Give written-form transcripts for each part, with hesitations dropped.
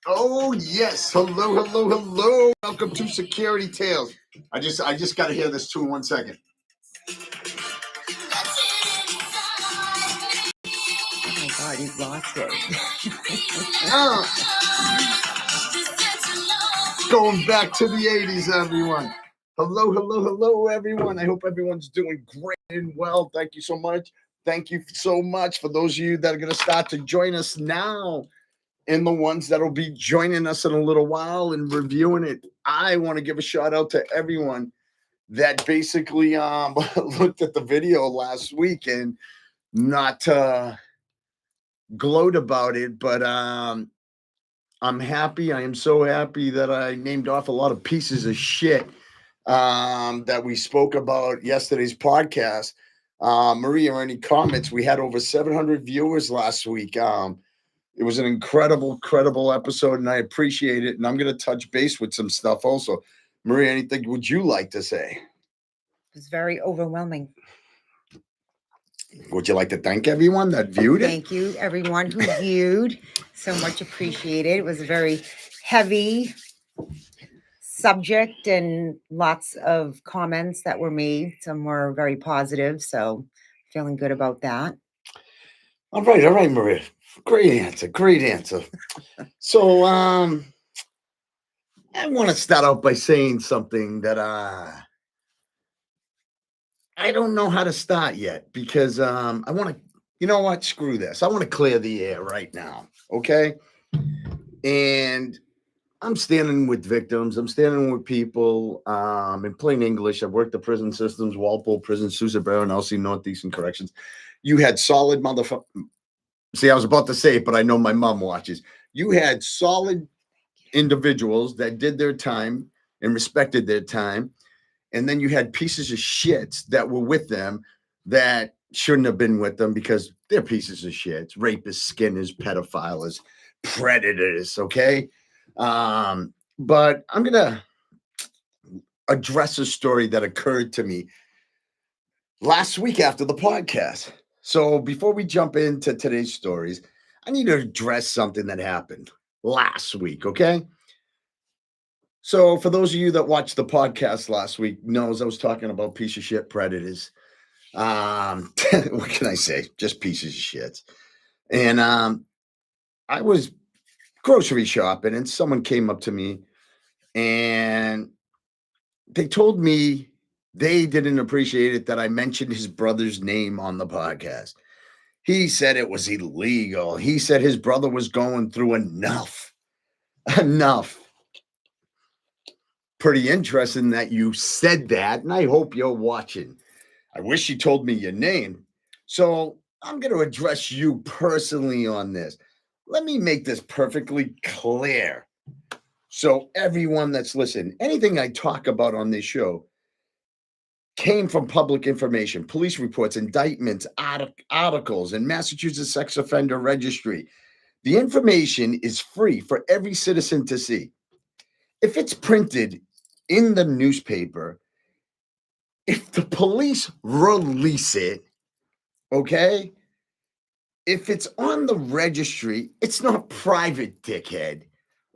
Oh yes, hello, hello, hello. Welcome to Security Tales. I just got to hear this tune 1 second. Oh my God, he's lost it. Going back to the 80s, everyone. Hello, hello, hello, everyone. I hope everyone's doing great and well. Thank you so much. Thank you so much for those of you that are going to start to join us now and the ones that will be joining us in a little while and reviewing it. I want to give a shout out to everyone that basically looked at the video last week and not gloat about it, but I'm happy. I am so happy that I named off a lot of pieces of shit that we spoke about yesterday's podcast. Maria, any comments? We had over 700 viewers last week. It was an incredible episode, and I appreciate it. And I'm going to touch base with some stuff also. Maria, anything would you like to say? It was very overwhelming. Would you like to thank everyone that viewed it? Thank you, everyone who viewed. So much appreciated. It was a very heavy subject and lots of comments that were made. Some were very positive, so feeling good about that. All right, Maria. Great answer. So, I want to start out by saying something that I don't know how to start yet because I want to, you know what? Screw this. I want to clear the air right now, okay? And I'm standing with victims. I'm standing with people in plain English. I've worked the prison systems, Walpole Prison, Sousa Barrow, LC Northeastern Corrections. You had solid motherfucker. See, I was about to say it, but I know my mom watches. You had solid individuals that did their time and respected their time. And then you had pieces of shits that were with them that shouldn't have been with them because they're pieces of shits, rapists, skinners, pedophiles, predators, okay? But I'm going to address a story that occurred to me last week after the podcast. So before we jump into today's stories, I need to address something that happened last week, okay? So for those of you that watched the podcast last week knows I was talking about piece of shit predators. What can I say? Just pieces of shit. And I was grocery shopping and someone came up to me and they told me they didn't appreciate it that I mentioned his brother's name on the podcast. He said it was illegal. He said his brother was going through enough. Pretty interesting that you said that, and I hope you're watching. I wish you told me your name. So I'm going to address you personally on this. Let me make this perfectly clear. So everyone that's listening, anything I talk about on this show came from public information, police reports, indictments, articles, and Massachusetts Sex Offender Registry. The information is free for every citizen to see. If it's printed in the newspaper, if the police release it, okay, if it's on the registry, it's not private, dickhead,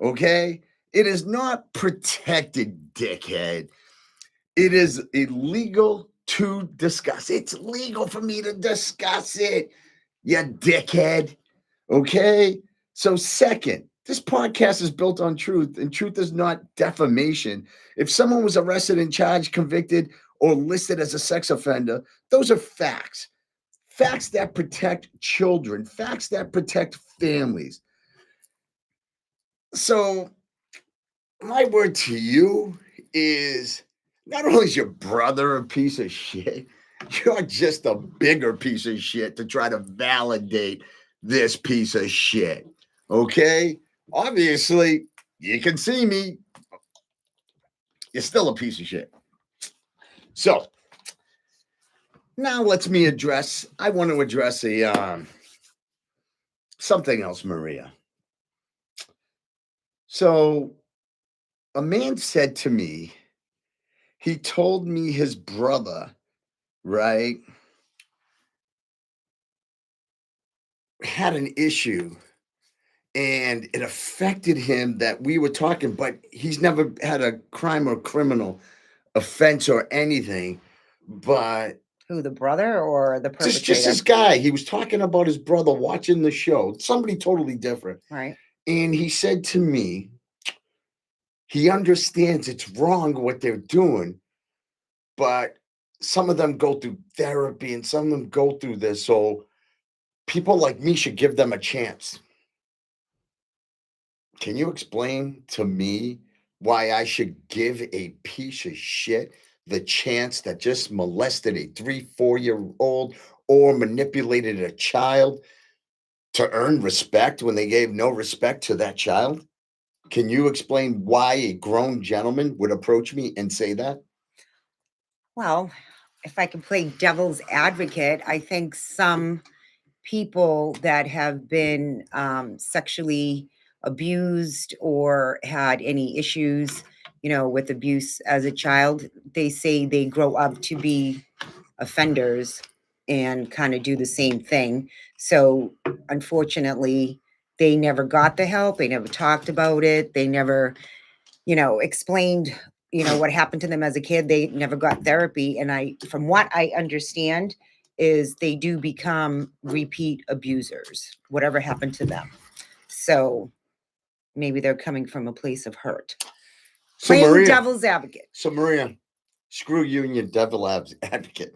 okay? It is not protected, dickhead. It is illegal to discuss. It's legal for me to discuss it, you dickhead, okay? So second, this podcast is built on truth, and truth is not defamation. If someone was arrested and charged, convicted, or listed as a sex offender, those are facts. Facts that protect children, facts that protect families. So, my word to you is not only is your brother a piece of shit, you're just a bigger piece of shit to try to validate this piece of shit. Okay? Obviously, you can see me. You're still a piece of shit. So, now I want to address something else, Maria. So, a man said to me, he told me his brother, right, had an issue and and it affected him that we were talking, but he's never had a crime or criminal offense or anything. But Who, the brother or the just perpetrator? this guy, he was talking about his brother watching the show, somebody totally different. Right. And he said to me, he understands it's wrong what they're doing, but some of them go through therapy and some of them go through this. So people like me should give them a chance. Can you explain to me why I should give a piece of shit the chance that just molested a 3, 4 year old or manipulated a child to earn respect when they gave no respect to that child? Can you explain why a grown gentleman would approach me and say that? Well, if I can play devil's advocate, I think some people that have been sexually abused or had any issues, with abuse as a child, they say they grow up to be offenders and kind of do the same thing. So unfortunately, they never got the help. They never talked about it. They never, explained, what happened to them as a kid. They never got therapy. And from what I understand, is they do become repeat abusers, whatever happened to them. So maybe they're coming from a place of hurt. So Playing Maria, devil's advocate. so Maria, screw you and your devil advocate,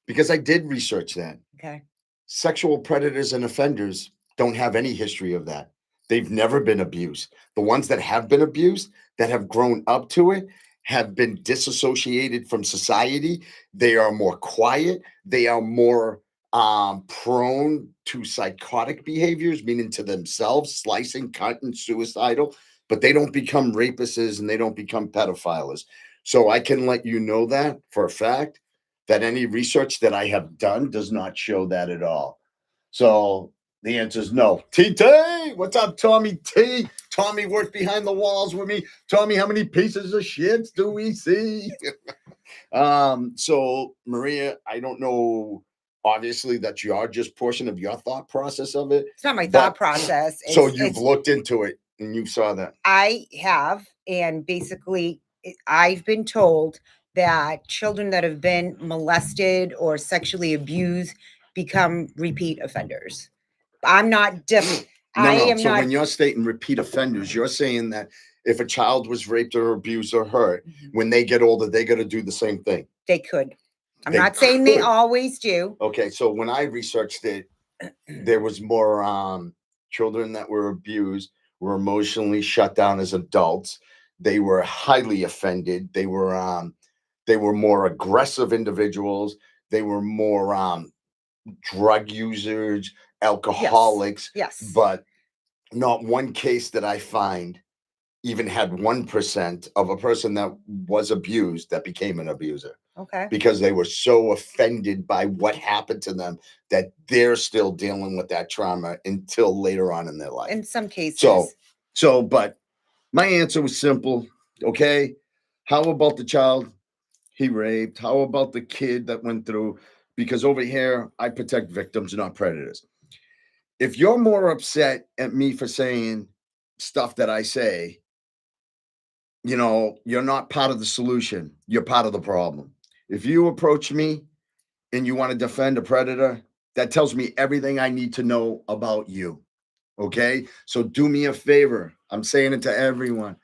because I did research that. Okay. Sexual predators and offenders don't have any history of that. They've never been abused. The ones that have been abused, that have grown up to it, have been disassociated from society. They are more quiet. They are more prone to psychotic behaviors, meaning to themselves, slicing, cutting, suicidal, but they don't become rapists and they don't become pedophiles. So I can let you know that for a fact that any research that I have done does not show that at all. So the answer is no. TT, what's up, Tommy T? Tommy worked behind the walls with me. Tommy, how many pieces of shit do we see? So Maria, I don't know. Obviously, that's your just portion of your thought process of it. It's not my thought process. So you've looked into it and you saw that. I have, and basically, I've been told that children that have been molested or sexually abused become repeat offenders. I'm not different. No. So when you're stating repeat offenders, you're saying that if a child was raped or abused or hurt, when they get older, they got to do the same thing. They could. I'm not saying they always do. Okay, so when I researched it, there was more children that were abused were emotionally shut down as adults. They were highly offended. They were more aggressive individuals. They were more drug users, alcoholics. Yes. But not one case that I find even had 1% of a person that was abused that became an abuser. Okay. Because they were so offended by what happened to them that they're still dealing with that trauma until later on in their life. In some cases. But my answer was simple. Okay. How about the child he raped? How about the kid that went through? Because over here, I protect victims, not predators. If you're more upset at me for saying stuff that I say, you're not part of the solution. You're part of the problem. If you approach me and you want to defend a predator, that tells me everything I need to know about you. Okay. So do me a favor. I'm saying it to everyone.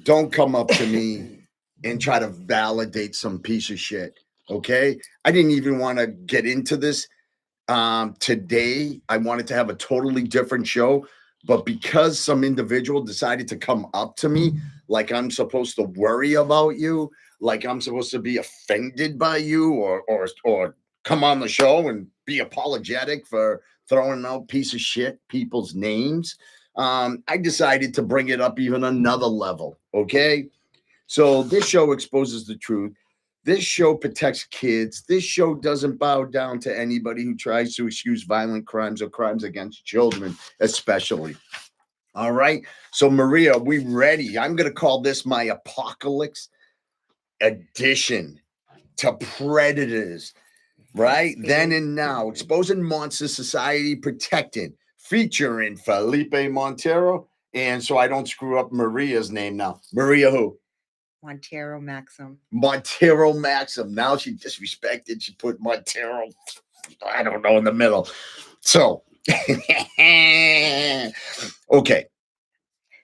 Don't come up to me and try to validate some piece of shit. Okay. I didn't even want to get into this today. I wanted to have a totally different show, but because some individual decided to come up to me like I'm supposed to worry about you, like I'm supposed to be offended by you, or come on the show and be apologetic for throwing out piece of shit people's names, I decided to bring it up even another level. Okay. So this show exposes the truth. This show protects kids. This show doesn't bow down to anybody who tries to excuse violent crimes or crimes against children, especially. All right. So, Maria, we ready? I'm going to call this my apocalypse edition to predators. Right? Then and now, exposing monsters, society protected, featuring Filipe Monteiro. And so I don't screw up Maria's name now. Maria who? Montero Maxim. Montero Maxim. Now she disrespected. She put Montero, I don't know, in the middle. So, okay.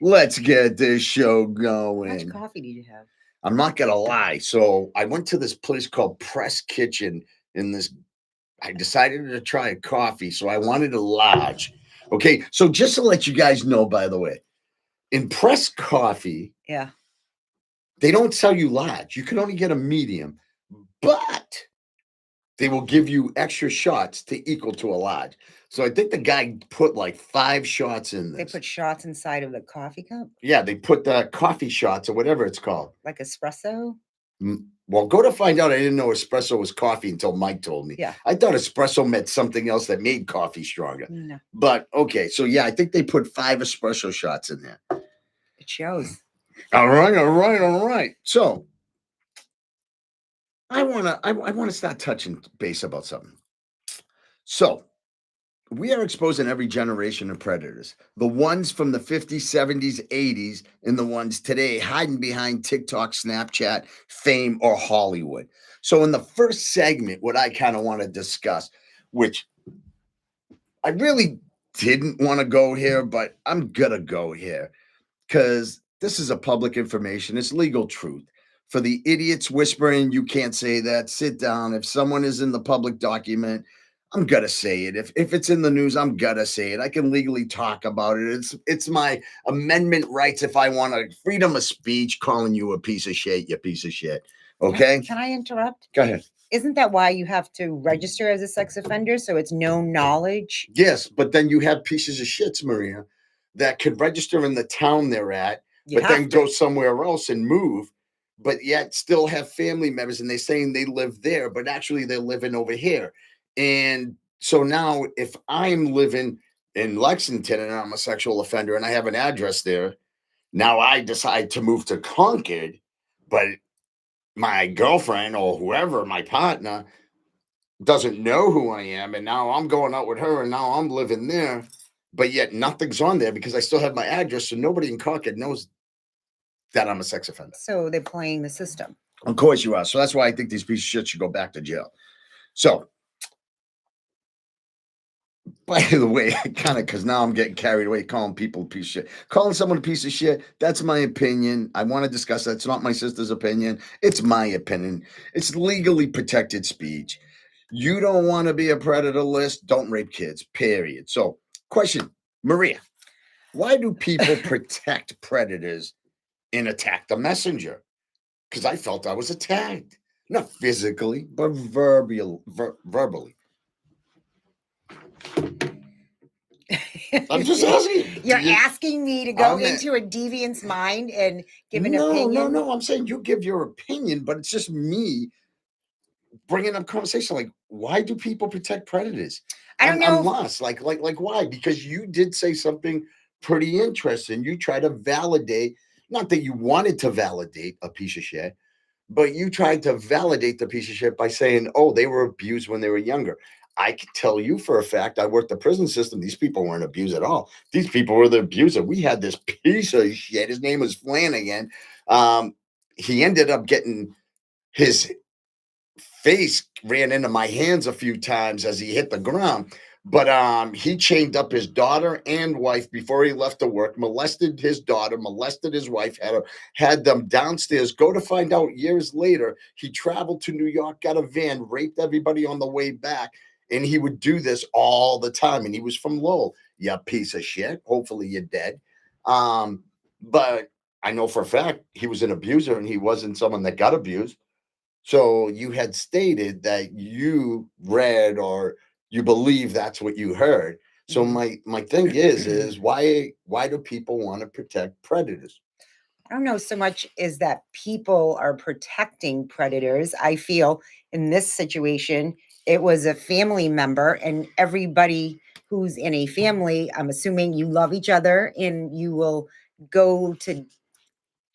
Let's get this show How much going. coffee did you have? I'm not going to lie. So I went to this place called Press Kitchen in this. I decided to try a coffee. So I wanted a large. Okay. So just to let you guys know, by the way, in Press Coffee, Yeah. they don't sell you large. You can only get a medium, but they will give you extra shots to equal to a large. So I think the guy put like 5 shots in They this. put shots inside of the coffee cup, Yeah, they put the coffee shots or whatever it's called. like espresso. Well, go to find out. I didn't know espresso was coffee until Mike told me. Yeah. I thought espresso meant something else that made coffee stronger. No, But okay, so yeah, I think they put 5 espresso shots in there. it shows. All right. So I wanna start touching base about something. So we are exposing every generation of predators. The ones from the 50s, 70s, 80s, and the ones today hiding behind TikTok, Snapchat, fame, or Hollywood. So in the first segment, what I kind of want to discuss, which I really didn't want to go here, but I'm gonna go here because this is a public information. It's legal truth. For the idiots whispering, you can't say that. Sit down. If someone is in the public document, I'm gonna say it. If it's in the news, I'm gonna say it. I can legally talk about it. It's my amendment rights. If I want a freedom of speech, calling you a piece of shit, you piece of shit. Okay. Can I interrupt? Go ahead. Isn't that why you have to register as a sex offender? So it's known knowledge. Yes, but then you have pieces of shits, Maria, that could register in the town they're at, You but have then to. go somewhere else and move, but yet still have family members and they're saying they live there, but actually they're living over here. And so now if I'm living in Lexington and I'm a sexual offender and I have an address there, now I decide to move to Concord, but my girlfriend or whoever, my partner, doesn't know who I am, and now I'm going out with her, and now I'm living there, but yet nothing's on there because I still have my address, so nobody in Concord knows that I'm a sex offender. So they're playing the system. Of course you are. So that's why I think these pieces of shit should go back to jail. So, by the way, I kind of, because now I'm getting carried away calling people a piece of shit. Calling someone a piece of shit, that's my opinion. I want to discuss that. It's not my sister's opinion. It's my opinion. It's legally protected speech. You don't want to be a predator list, don't rape kids, period. So, question, Maria, why do people protect predators and attack the messenger? Because I felt I was attacked. Not physically, but verbally. I'm just asking. You're asking me to go I'm into a deviant's mind and give an No, opinion? no. I'm saying you give your opinion, but it's just me bringing up conversation. Like, why do people protect predators? I don't know. I'm lost. Like why? Because you did say something pretty interesting. You try to validate, not that you wanted to validate a piece of shit, but you tried to validate the piece of shit by saying, oh, they were abused when they were younger. I can tell you for a fact, I worked the prison system. These people weren't abused at all. These people were the abuser. We had this piece of shit. His name was Flanagan. He ended up getting his face ran into my hands a few times as he hit the ground. But he chained up his daughter and wife before he left to work, molested his daughter, molested his wife, had them downstairs. Go to find out years later, he traveled to New York, got a van, raped everybody on the way back. And he would do this all the time. And he was from Lowell. You piece of shit. Hopefully you're dead. But I know for a fact he was an abuser and he wasn't someone that got abused. So you had stated that you read or you believe that's what you heard. So my thing is why do people want to protect predators? I don't know so much is that people are protecting predators. I feel in this situation, it was a family member, and everybody who's in a family, I'm assuming you love each other and you will go to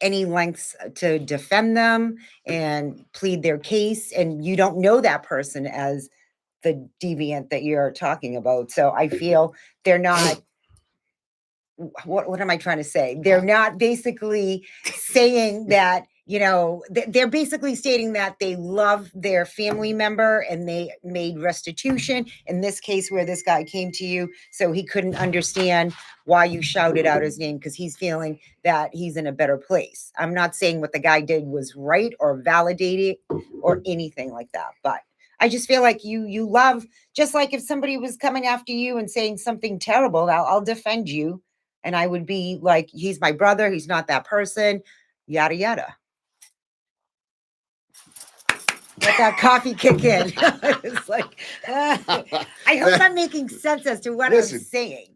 any lengths to defend them and plead their case. And you don't know that person as the deviant that you're talking about. So I feel they're not, what am I trying to say? They're not basically saying that, they're basically stating that they love their family member and they made restitution. In this case, where this guy came to you, so he couldn't understand why you shouted out his name because he's feeling that he's in a better place. I'm not saying what the guy did was right or validated or anything like that, but I just feel like you love, just like if somebody was coming after you and saying something terrible, I'll defend you. And I would be like, he's my brother. He's not that person, yada, yada. Let that coffee kick in. It's like, I hope I'm making sense as to what I'm saying.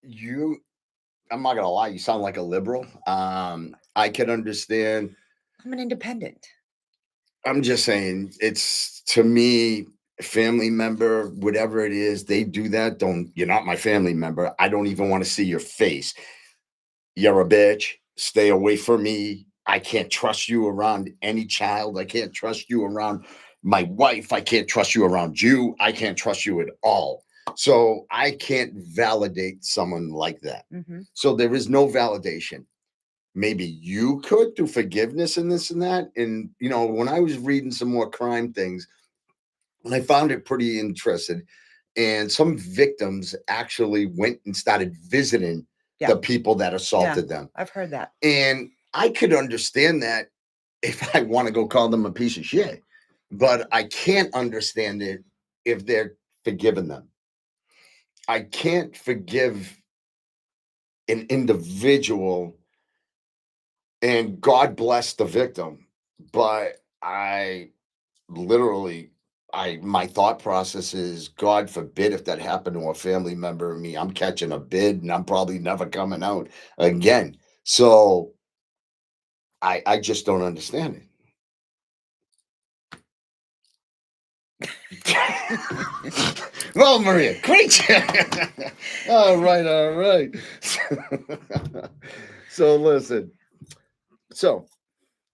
I'm not going to lie. You sound like a liberal. I can understand. I'm an independent. I'm just saying, it's, to me, family member, whatever it is, they do that. You're not my family member. I don't even want to see your face. You're a bitch. Stay away from me. I can't trust you around any child. I can't trust you around my wife. I can't trust you around you. I can't trust you at all. So I can't validate someone like that. Mm-hmm. So there is no validation. Maybe you could do forgiveness and this and that. And, when I was reading some more crime things, and I found it pretty interesting. And some victims actually went and started visiting the people that assaulted them. I've heard that. And I could understand that if I want to go call them a piece of shit. But I can't understand it if they're forgiving them. I can't forgive an individual, and God bless the victim. But my thought process is, God forbid if that happened to a family member of me, I'm catching a bid and I'm probably never coming out again. So I just don't understand it. Well, Maria, great. All right. So listen. So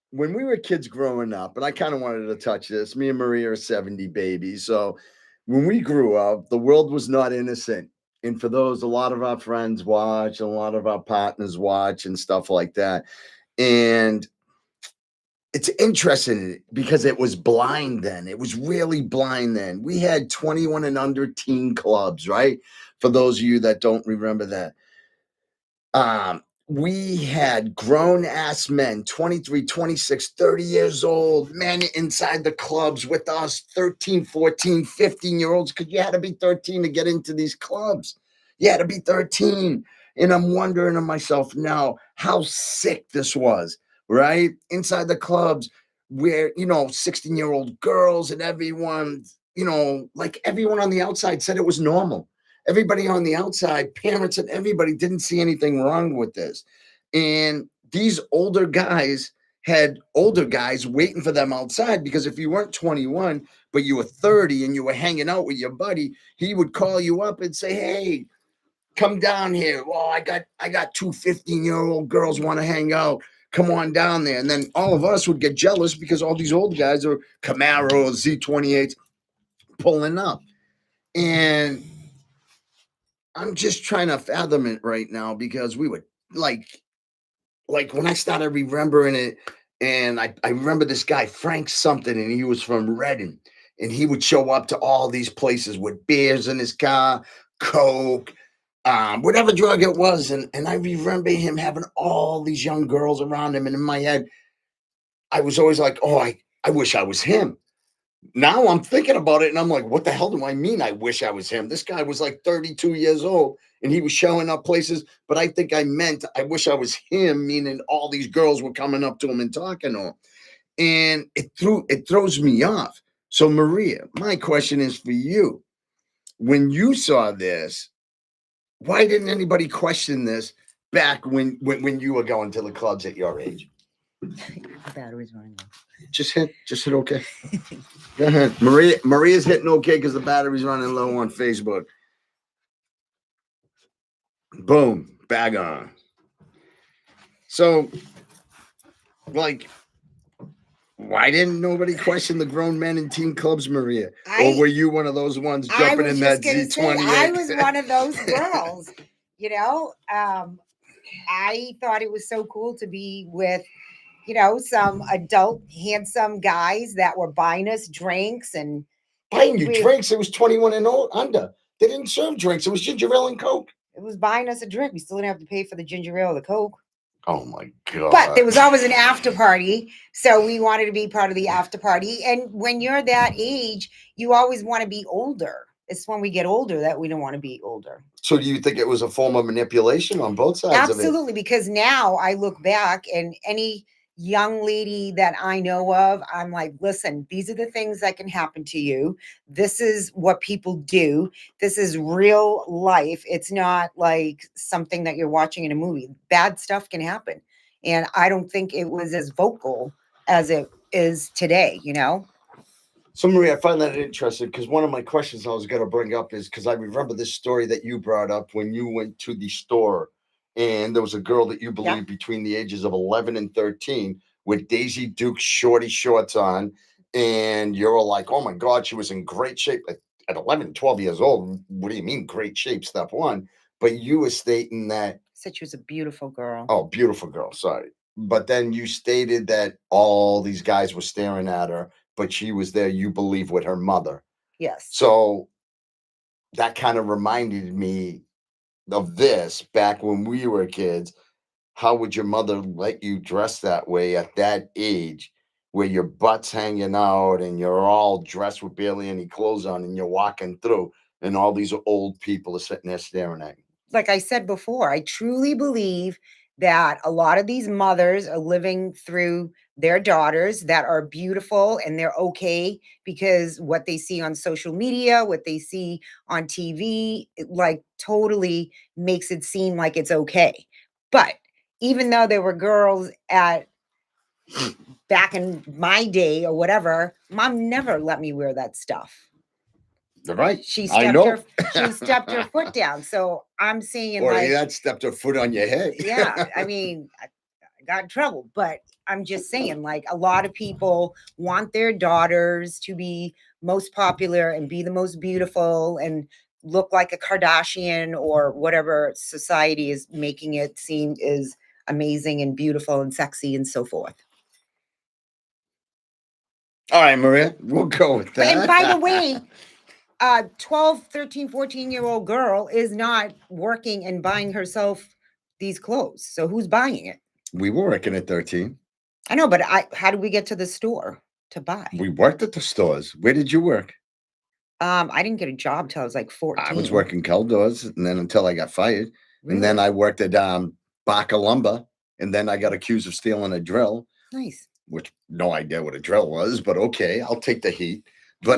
when we were kids growing up, and I kind of wanted to touch this, me and Maria are 70 babies. So when we grew up, the world was not innocent. And for those, a lot of our friends watch, a lot of our partners watch and stuff like that. And it's interesting because it was blind then. It was really blind then. We had 21 and under teen clubs, right? For those of you that don't remember that. We had grown ass men, 23, 26, 30 years old, men inside the clubs with us, 13, 14, 15-year-olds, because you had to be 13 to get into these clubs. You had to be 13. And I'm wondering to myself now how sick this was, right? Inside the clubs where, 16-year-old girls and everyone, like everyone on the outside said it was normal. Everybody on the outside, parents and everybody, didn't see anything wrong with this. And these older guys had older guys waiting for them outside, because if you weren't 21, but you were 30 and you were hanging out with your buddy, he would call you up and say, "Hey, come down here. Well, I got two 15-year-old girls want to hang out. Come on down there." And then all of us would get jealous because all these old guys are Camaro, Z28s pulling up. And I'm just trying to fathom it right now, because we would like when I started remembering it, and I remember this guy, Frank something, and he was from Redding, and he would show up to all these places with beers in his car, Coke, whatever drug it was. And I remember him having all these young girls around him. And in my head, I was always like, oh, I wish I was him. Now I'm thinking about it and I'm like, what the hell do I mean I wish I was him? This guy was like 32 years old and he was showing up places, but I think I meant I wish I was him, meaning all these girls were coming up to him and talking to him. And it throws me off. So Maria, my question is for you. When you saw this, why didn't anybody question this back when you were going to the clubs at your age? The battery's running low. Just hit okay. Go ahead. Maria's hitting okay because the battery's running low on Facebook. Boom, bag on. So, like, Why didn't nobody question the grown men in teen clubs, Maria? Or I were you one of those ones I jumping was in just that gonna say I Z28? was one of those girls, you know. I thought it was so cool to be with, some adult, handsome guys that were buying us drinks and Buying you we drinks, it was 21 and under. They didn't serve drinks. It was ginger ale and Coke. it was buying us a drink. We still didn't have to pay for the ginger ale or the Coke. Oh my But there God. was always an after party, so we wanted to be part of the after party. And when you're that age, you always want to be older. It's when we get older that we don't want to be older. So do you think it was a form of manipulation on both sides of it? Absolutely, because now I look back and any young lady that I know of, I'm like, listen, these are the things that can happen to you. This is what people do. This is real life. It's not like something that you're watching in a movie. Bad stuff can happen. And I don't think it was as vocal as it is today, So, Maria, I find that interesting because one of my questions I was going to bring up is because I remember this story that you brought up when you went to the store and there was a girl that you believe between the ages of 11 and 13 with Daisy Duke's shorty shorts on. And you're all like, oh my God, she was in great shape at 11, 12 years old. What do you mean, great shape? Step one. But you were stating that, Said she was a beautiful girl. oh, beautiful girl. Sorry. But then you stated that all these guys were staring at her, but she was there, you believe, with her mother. Yes. So that kind of reminded me of this back when we were kids. How would your mother let you dress that way at that age where your butt's hanging out and you're all dressed with barely any clothes on and you're walking through and all these old people are sitting there staring at you? Like I said before, I truly believe that a lot of these mothers are living through their daughters that are beautiful and they're okay because what they see on social media, what they see on TV, it, like totally makes it seem like it's okay. But even though there were girls at back in my day or whatever, mom never let me wear that stuff. Right. She I stepped know. her she stepped her foot down. So I'm saying Or like, that stepped her foot on your head. yeah, I mean, I got in trouble, but I'm just saying, like, a lot of people want their daughters to be most popular and be the most beautiful and look like a Kardashian or whatever society is making it seem is amazing and beautiful and sexy and so forth. All right, Maria, we'll go with that. And by the way, 12, 13, 14-year-old girl is not working and buying herself these clothes. So who's buying it? We were working at 13. I know, but how did we get to the store to buy? We worked at the stores. Where did you work? I didn't get a job till I was like 14. I was working Keldor's, and then until I got fired. Really? And then I worked at Baca Lumber, and then I got accused of stealing a drill, Nice. which no idea what a drill was, but okay, I'll take the heat. But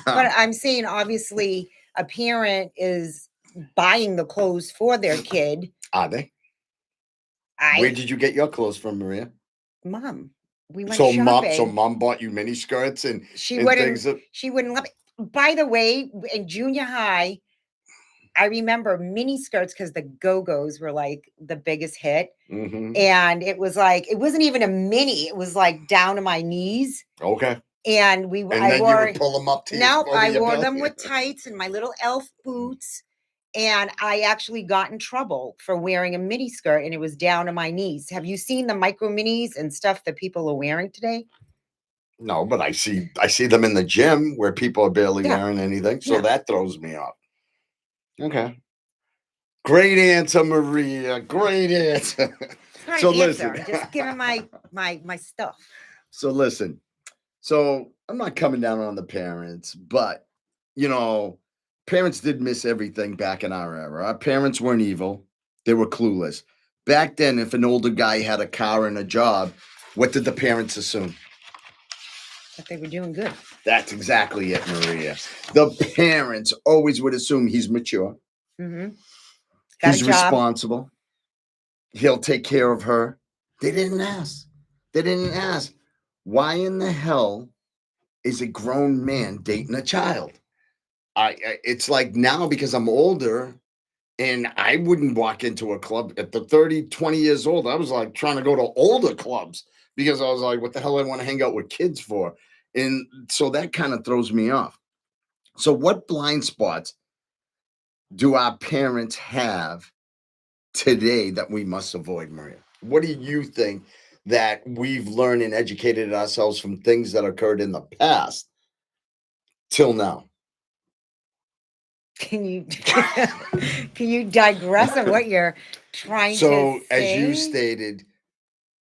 But I'm saying obviously a parent is buying the clothes for their kid. are they? Where did you get your clothes from, Maria? Mom, we went So shopping. mom bought you mini skirts and She and wouldn't things that, she wouldn't let me. By the way, in junior high, I remember mini skirts because the Go-Go's were like the biggest hit. Mhm. And it was like, it wasn't even a mini, it was like down to my knees. Okay. And And then you would pull them up to no, over I your wore belly. them with tights and my little elf boots. And I actually got in trouble for wearing a mini skirt and it was down to my knees. Have you seen the micro minis and stuff that people are wearing today? No, but I see them in the gym where people are barely Yeah. wearing anything, so Yeah. that throws me off. Okay. Great answer, Maria. Great answer. It's not So an answer. listen. I'm just giving my stuff. So listen. So I'm not coming down on the parents, but you know, parents did miss everything back in our era. Our parents weren't evil. They were clueless. Back then, if an older guy had a car and a job, what did the parents assume? That they were doing good. That's exactly it, Maria. The parents always would assume he's mature. Mm-hmm. Got He's a job. responsible. He'll take care of her. They didn't ask. They didn't ask. Why in the hell is a grown man dating a child? It's like now because I'm older, And I wouldn't walk into a club at the 30, 20 years old. I was like trying to go to older clubs because I was like, what the hell I want to hang out with kids for? And so that kind of throws me off. So, what blind spots do our parents have today that we must avoid, Maria? What do you think that we've learned and educated ourselves from things that occurred in the past till now? Can you can you digress on what you're trying to So, as you say? stated,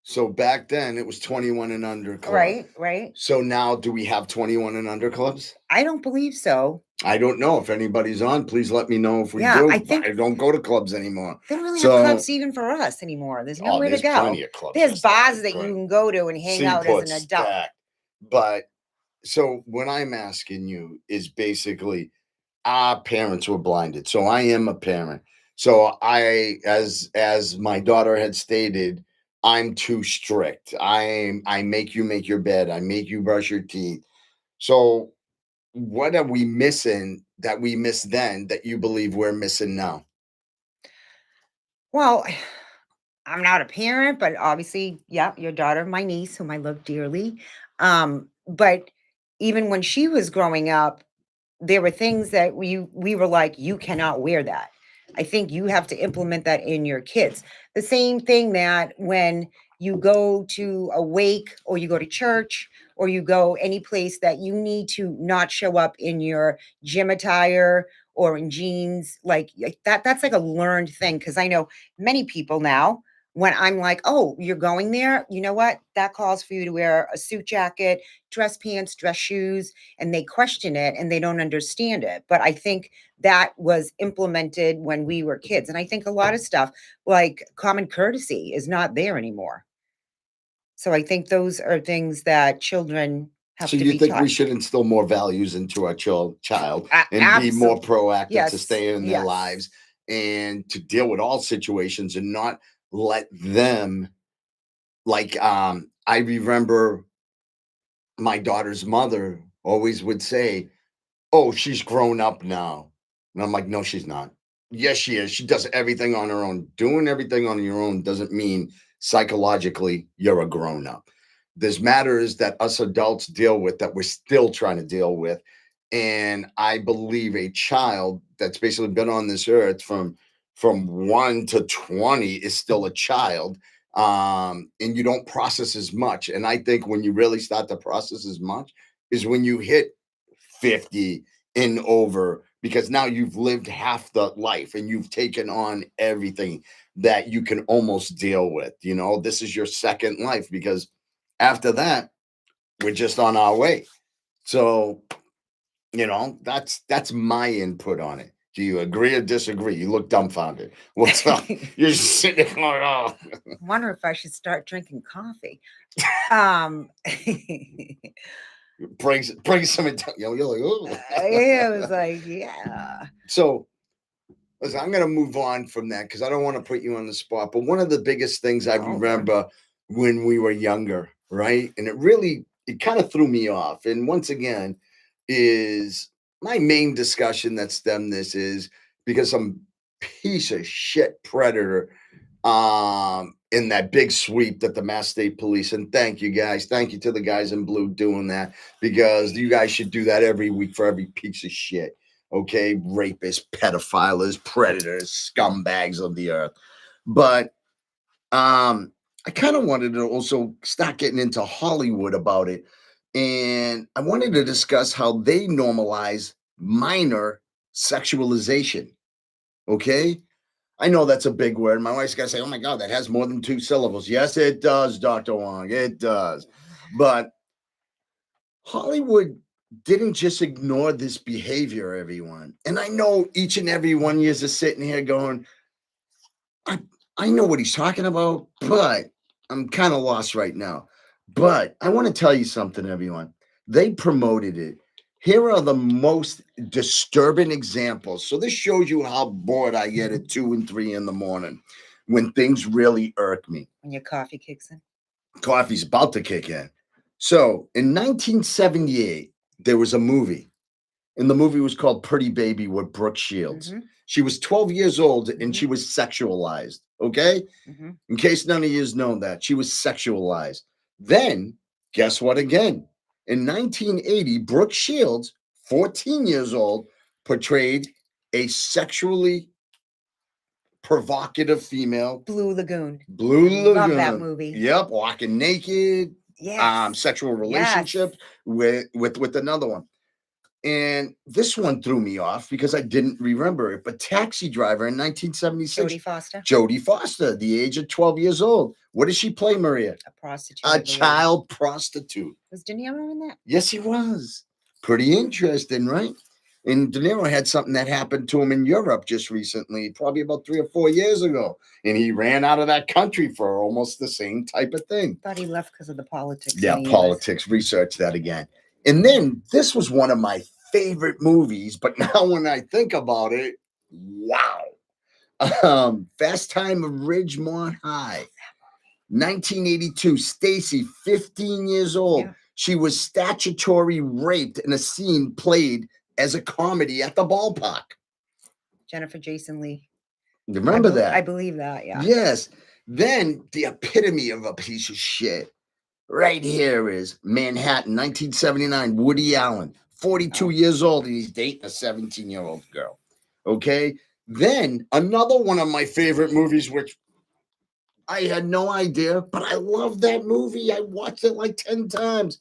so back then it was 21 and under club. Right, right. So now do we have 21 and under clubs? I don't believe so. I don't know. If anybody's on, please let me know if we Yeah, do. I But think I don't go to clubs anymore. they don't really have So, clubs even for us anymore. There's oh, nowhere to there's plenty go. of clubs. There's just left bars and that you right. can go to and hang out as Seaport an adult. stacked. But so what I'm asking you is basically our parents were blinded. So I am a parent. So I, as my daughter had stated, I'm too strict. I make you make your bed. I make you brush your teeth. So what are we missing that we missed then that you believe we're missing now? Well, I'm not a parent, but obviously, yeah, your daughter, my niece, whom I love dearly. But even when she was growing up, there were things that we were like, you cannot wear that. I think you have to implement that in your kids. The same thing that when you go to a wake or you go to church or you go any place that you need to not show up in your gym attire or in jeans, like that's like a learned thing. Cause I know many people now, when I'm like, oh, you're going there, you know what? That calls for you to wear a suit jacket, dress pants, dress shoes, and they question it and they don't understand it. But I think that was implemented when we were kids. And I think a lot of stuff like common courtesy is not there anymore. So I think those are things that children have So to you be think we taught. should instill more values into our child and be more Absolutely. proactive to Yes. stay in their Yes. lives and to deal with all situations and not let them I remember my daughter's mother always would say, "Oh, she's grown up now." And I'm like, "No, she's not." Yes, she is. She does everything on her own. Doing everything on your own doesn't mean psychologically you're a grown up. There's matters that us adults deal with that we're still trying to deal with. And I believe a child that's basically been on this earth from 1 to 20 is still a child. And you don't process as much. And I think when you really start to process as much is when you hit 50 and over, because now you've lived half the life and you've taken on everything that you can almost deal with. This is your second life because after that, we're just on our way. So, that's my input on it. Do you agree or disagree? You look dumbfounded. What's up? You're just sitting there going, oh. Wonder if I should start drinking coffee. Um Bring some you're like, oh. I was like, yeah. So listen, I'm going to move on from that because I don't want to put you on the spot. But one of the biggest things I Oh Lord. remember when we were younger, right? And it kind of threw me off. And once again, is my main discussion that stemmed this is because some piece of shit predator in that big sweep that the Mass State Police, and thank you guys, thank you to the guys in blue doing that, because you guys should do that every week for every piece of shit. Okay, rapists, pedophiles, predators, scumbags of the earth. But I kind of wanted to also start getting into Hollywood about it. And I wanted to discuss how they normalize minor sexualization. Okay. I know that's a big word. My wife's got to say, oh my God, that has more than 2 syllables. Yes, it does, Dr. Wong. It does. But Hollywood didn't just ignore this behavior, everyone. And I know each and every one of you is sitting here going, I, I know what he's talking about, but I'm kind of lost right now. But I want to tell you something, everyone. They promoted it. Here are the most disturbing examples. So this shows you how bored I get at 2 and 3 in the morning when things really irk me. When your coffee kicks in. Coffee's about to kick in. So in 1978, there was a movie. And the movie was called Pretty Baby with Brooke Shields. Mhm. She was 12 years old and Mhm. she was sexualized. Okay. Mhm. In case none of you know that, she was sexualized. Then, guess what again? In 1980, Brooke Shields, 14 years old, portrayed a sexually provocative female. Blue Lagoon. Blue Love that Lagoon. movie. Yep, walking naked, Yes. sexual Yes. relationship with another one. And this one threw me off because I didn't remember it. But Taxi Driver in 1976, Jodie Foster. Jodie Foster, the age of 12 years old. What does she play, Maria? A prostitute. I A believe. child prostitute. Was De Niro in that? Yes, he was. Pretty interesting, right? And De Niro had something that happened to him in Europe just recently, probably about 3 or 4 years ago. And he ran out of that country for almost the same type of thing. Thought he left because of the politics. Yeah, politics. Research that again. And then this was one of my favorite movies, but now when I think about it, wow. Fast Time of Ridgemont High. 1982, Stacy, 15 years old. Yeah. She was statutory raped in a scene played as a comedy at the ballpark. Jennifer Jason Leigh. Remember that? I believe that, yeah. Yes. Then the epitome of a piece of shit right here is Manhattan, 1979, Woody Allen, 42 years old, and he's dating a 17-year-old girl. Okay. Then another one of my favorite movies, which I had no idea, but I love that movie. I watched it like 10 times.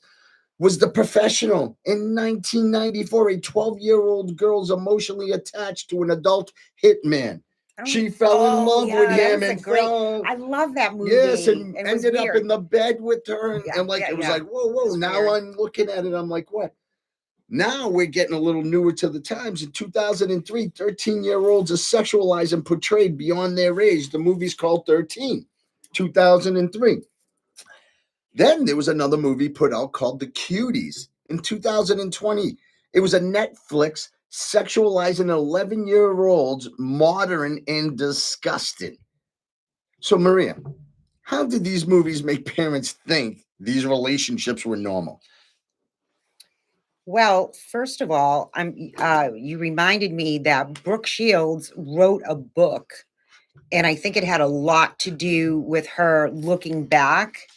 Was The Professional. In 1994, a 12-year-old girl's emotionally attached to an adult hitman. She fell in love with him and fell. I love that movie. Yes, and it ended up in the bed with her. And, Yeah, like, yeah, it was yeah. like, whoa. Now weird. I'm looking at it. I'm like, what? Now we're getting a little newer to the times. In 2003, 13-year-olds are sexualized and portrayed beyond their age. The movie's called 13, 2003. Then there was another movie put out called The Cuties in 2020. It was a Netflix sexualizing 11-year-olds, modern and disgusting. So, Maria, how did these movies make parents think these relationships were normal? Well, first of all, you reminded me that Brooke Shields wrote a book, and I think it had a lot to do with her looking back.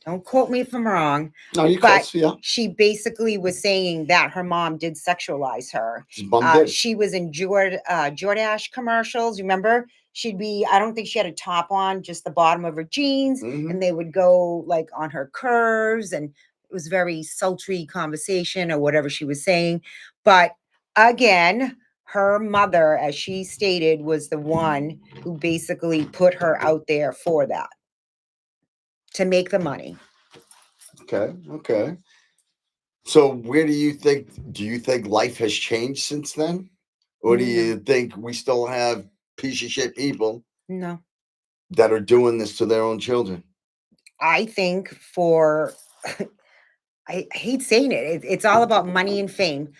Don't quote me if I'm wrong. No, you're But close, yeah. she basically was saying that her mom did sexualize her. Bummed She was in Jordache commercials. Remember? I don't think she had a top on, just the bottom of her jeans, and they would go like on her curves, and it was very sultry conversation or whatever she was saying. But again, her mother, as she stated, was the one who basically put her out there for that, to make the money. Okay. So where do you think life has changed since then? Or do you think we still have piece of shit people No. that are doing this to their own children? I think I hate saying it. It's all about money and fame.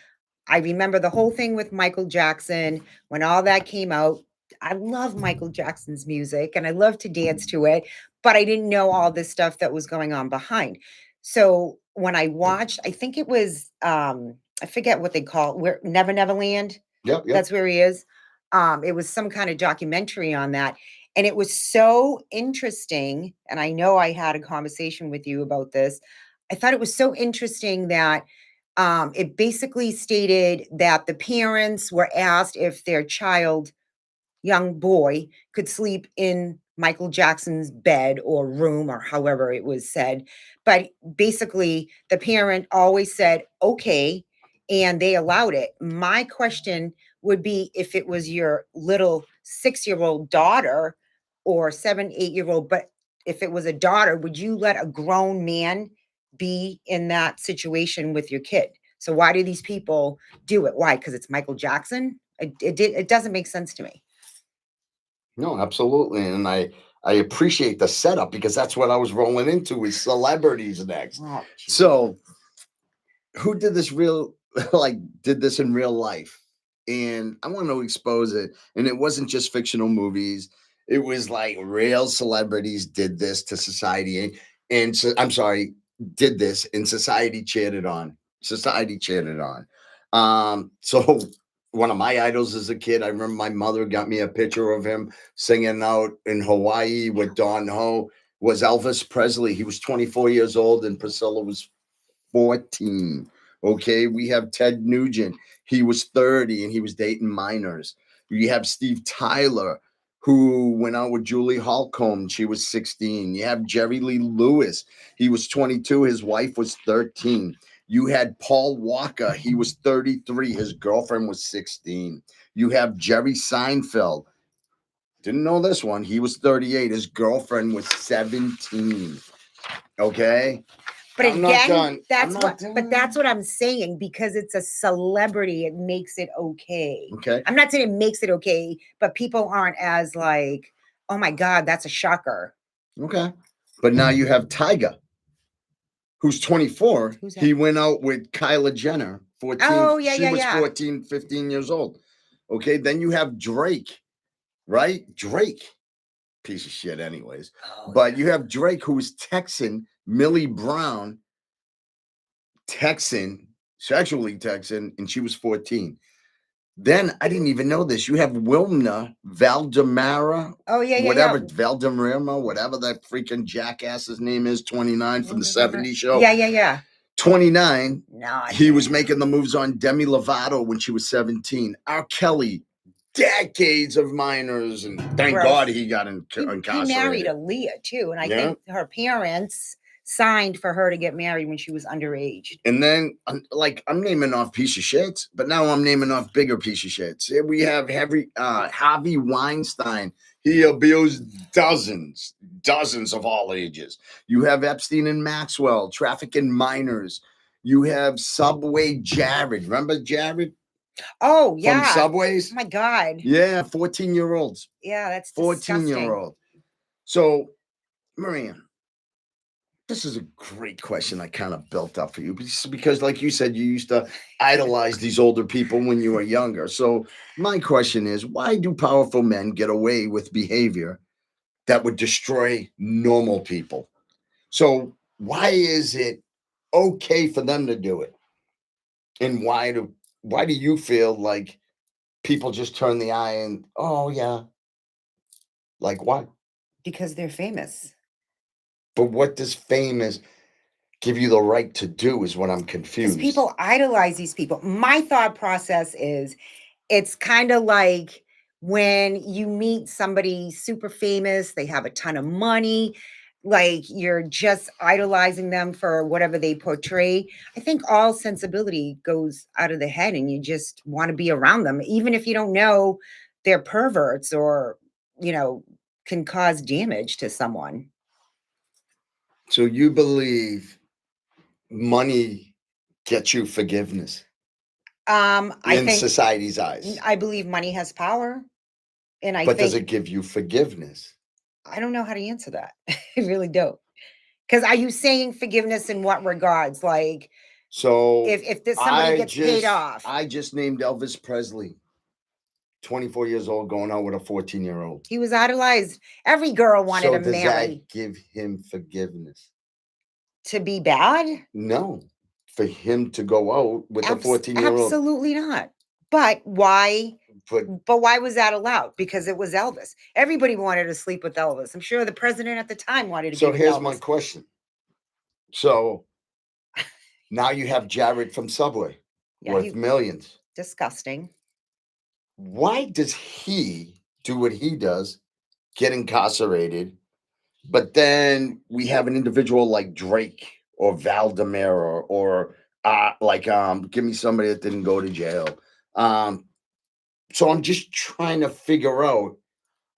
I remember the whole thing with Michael Jackson when all that came out. I love Michael Jackson's music and I love to dance to it, but I didn't know all this stuff that was going on behind. So when I watched, I think it was I forget what they call it, where Neverland. Yep. That's where he is. It was some kind of documentary on that. And it was so interesting. And I know I had a conversation with you about this. I thought it was so interesting that it basically stated that the parents were asked if their child, young boy, could sleep in Michael Jackson's bed or room or however it was said. But basically, the parent always said, okay, and they allowed it. My question would be if it was your little 6-year-old daughter or 7, 8-year-old, but if it was a daughter, would you let a grown man be in that situation with your kid? So why do these people do it? Why? Because it's Michael Jackson? It doesn't make sense to me. No, absolutely. And I appreciate the setup because that's what I was rolling into with celebrities next. Oh, So who did this did this in real life? And I want to expose it. And it wasn't just fictional movies. It was like real celebrities did this to society. And so I'm sorry, did this and society cheered it on. So one of my idols as a kid, I remember my mother got me a picture of him singing out in Hawaii with Don Ho, was Elvis Presley. He was 24 years old and Priscilla was 14. Okay, we have Ted Nugent. He was 30 and he was dating minors. You have Steve Tyler, who went out with Julie Holcomb. She was 16. You have Jerry Lee Lewis. He was 22. His wife was 13. You had Paul Walker. He was 33. His girlfriend was 16. You have Jerry Seinfeld. Didn't know this one. He was 38. His girlfriend was 17. Okay. But I'm not again, done. that's I'm what not but that's done. what I'm saying, because it's a celebrity, it makes it okay. Okay. I'm not saying it makes it okay, but people aren't as like, oh my God, that's a shocker. Okay. But now you have Tyga, who's 24. Who's that? He went out with Kyla Jenner, 14. Oh, yeah, She yeah, was yeah. 14, 15 years old. Okay. Then you have Drake, right? Drake, piece of shit, anyways. Oh, But yeah. you have Drake, who was Texan, Millie Brown, Texan, sexually Texan, and she was 14. Then I didn't even know this. You have Wilma Valdemara, Oh, yeah, yeah, whatever, yeah. Valdemarma, whatever that freaking jackass's name is, 29 from the 70s show. Yeah, yeah, yeah. 29. No, He was making the moves on Demi Lovato when she was 17. R. Kelly, decades of minors, and thank Bro, God he got He incarcerated. married Aaliyah too, and I Yeah. think her parents signed for her to get married when she was underage. And then, like, I'm naming off piece of shits, but now I'm naming off bigger piece of shits. Here we have Harvey Weinstein. He abused dozens of all ages. You have Epstein and Maxwell, trafficking minors. You have Subway Jared. Remember Jared Oh from yeah. Subways? Oh my God. Yeah, 14-year-olds. Yeah, that's 14-year-old. So, Maria, this is a great question I kind of built up for you because, like you said, you used to idolize these older people when you were younger. So, my question is, why do powerful men get away with behavior that would destroy normal people? So, why is it okay for them to do it? And why do you feel like people just turn the eye and, oh yeah, like what? because they're famous. But what does famous give you the right to do is what I'm Because confused. people idolize these people. My thought process is it's kind of like when you meet somebody super famous, they have a ton of money, like you're just idolizing them for whatever they portray. I think all sensibility goes out of the head and you just want to be around them, even if you don't know they're perverts or, you know, can cause damage to someone. So you believe money gets you forgiveness I in think society's eyes, I believe money has power. And I but does think it give you forgiveness? I don't know how to answer that. I really don't. Because are you saying forgiveness in what regards? Like So if this somebody gets paid off, I just named Elvis Presley, 24 years old, going out with a 14-year-old. he was idolized. Every girl wanted So to does marry. that give him forgiveness? To be bad? No, for him to go out with a 14-year-old. Absolutely not. But why? But But why was that allowed? Because it was Elvis. Everybody wanted to sleep with Elvis. I'm sure the president at the time wanted to so be with here's Elvis. my question. So now you have Jared from Subway, Yeah, worth millions. disgusting. Why does he do what he does, get incarcerated, but then we have an individual like Drake or Valdemar or give me somebody that didn't go to jail. So I'm just trying to figure out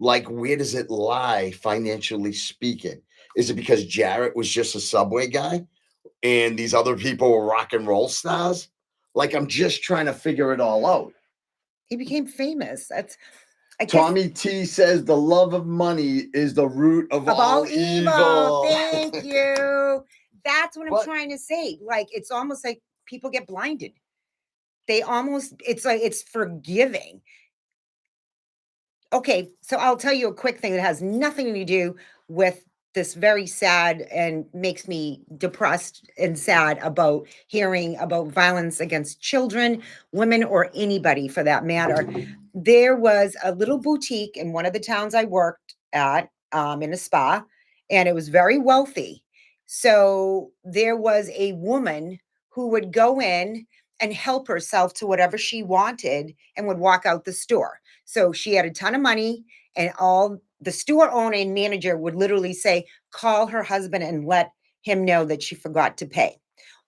like where does it lie financially speaking? Is it because Jarrett was just a Subway guy and these other people were rock and roll stars? Like I'm just trying to figure it all out. He became famous. That's I guess Tommy T says the love of money is the root of all evil. Thank you. That's what I'm But trying to say. Like it's almost like people get blinded. They almost it's like it's forgiving. Okay, so I'll tell you a quick thing that has nothing to do with this very sad and makes me depressed and sad about hearing about violence against children, women, or anybody for that matter. There was a little boutique in one of the towns I worked at, in a spa, and it was very wealthy. So there was a woman who would go in and help herself to whatever she wanted and would walk out the store. So she had a ton of money, and all the store owner and manager would literally say, call her husband and let him know that she forgot to pay.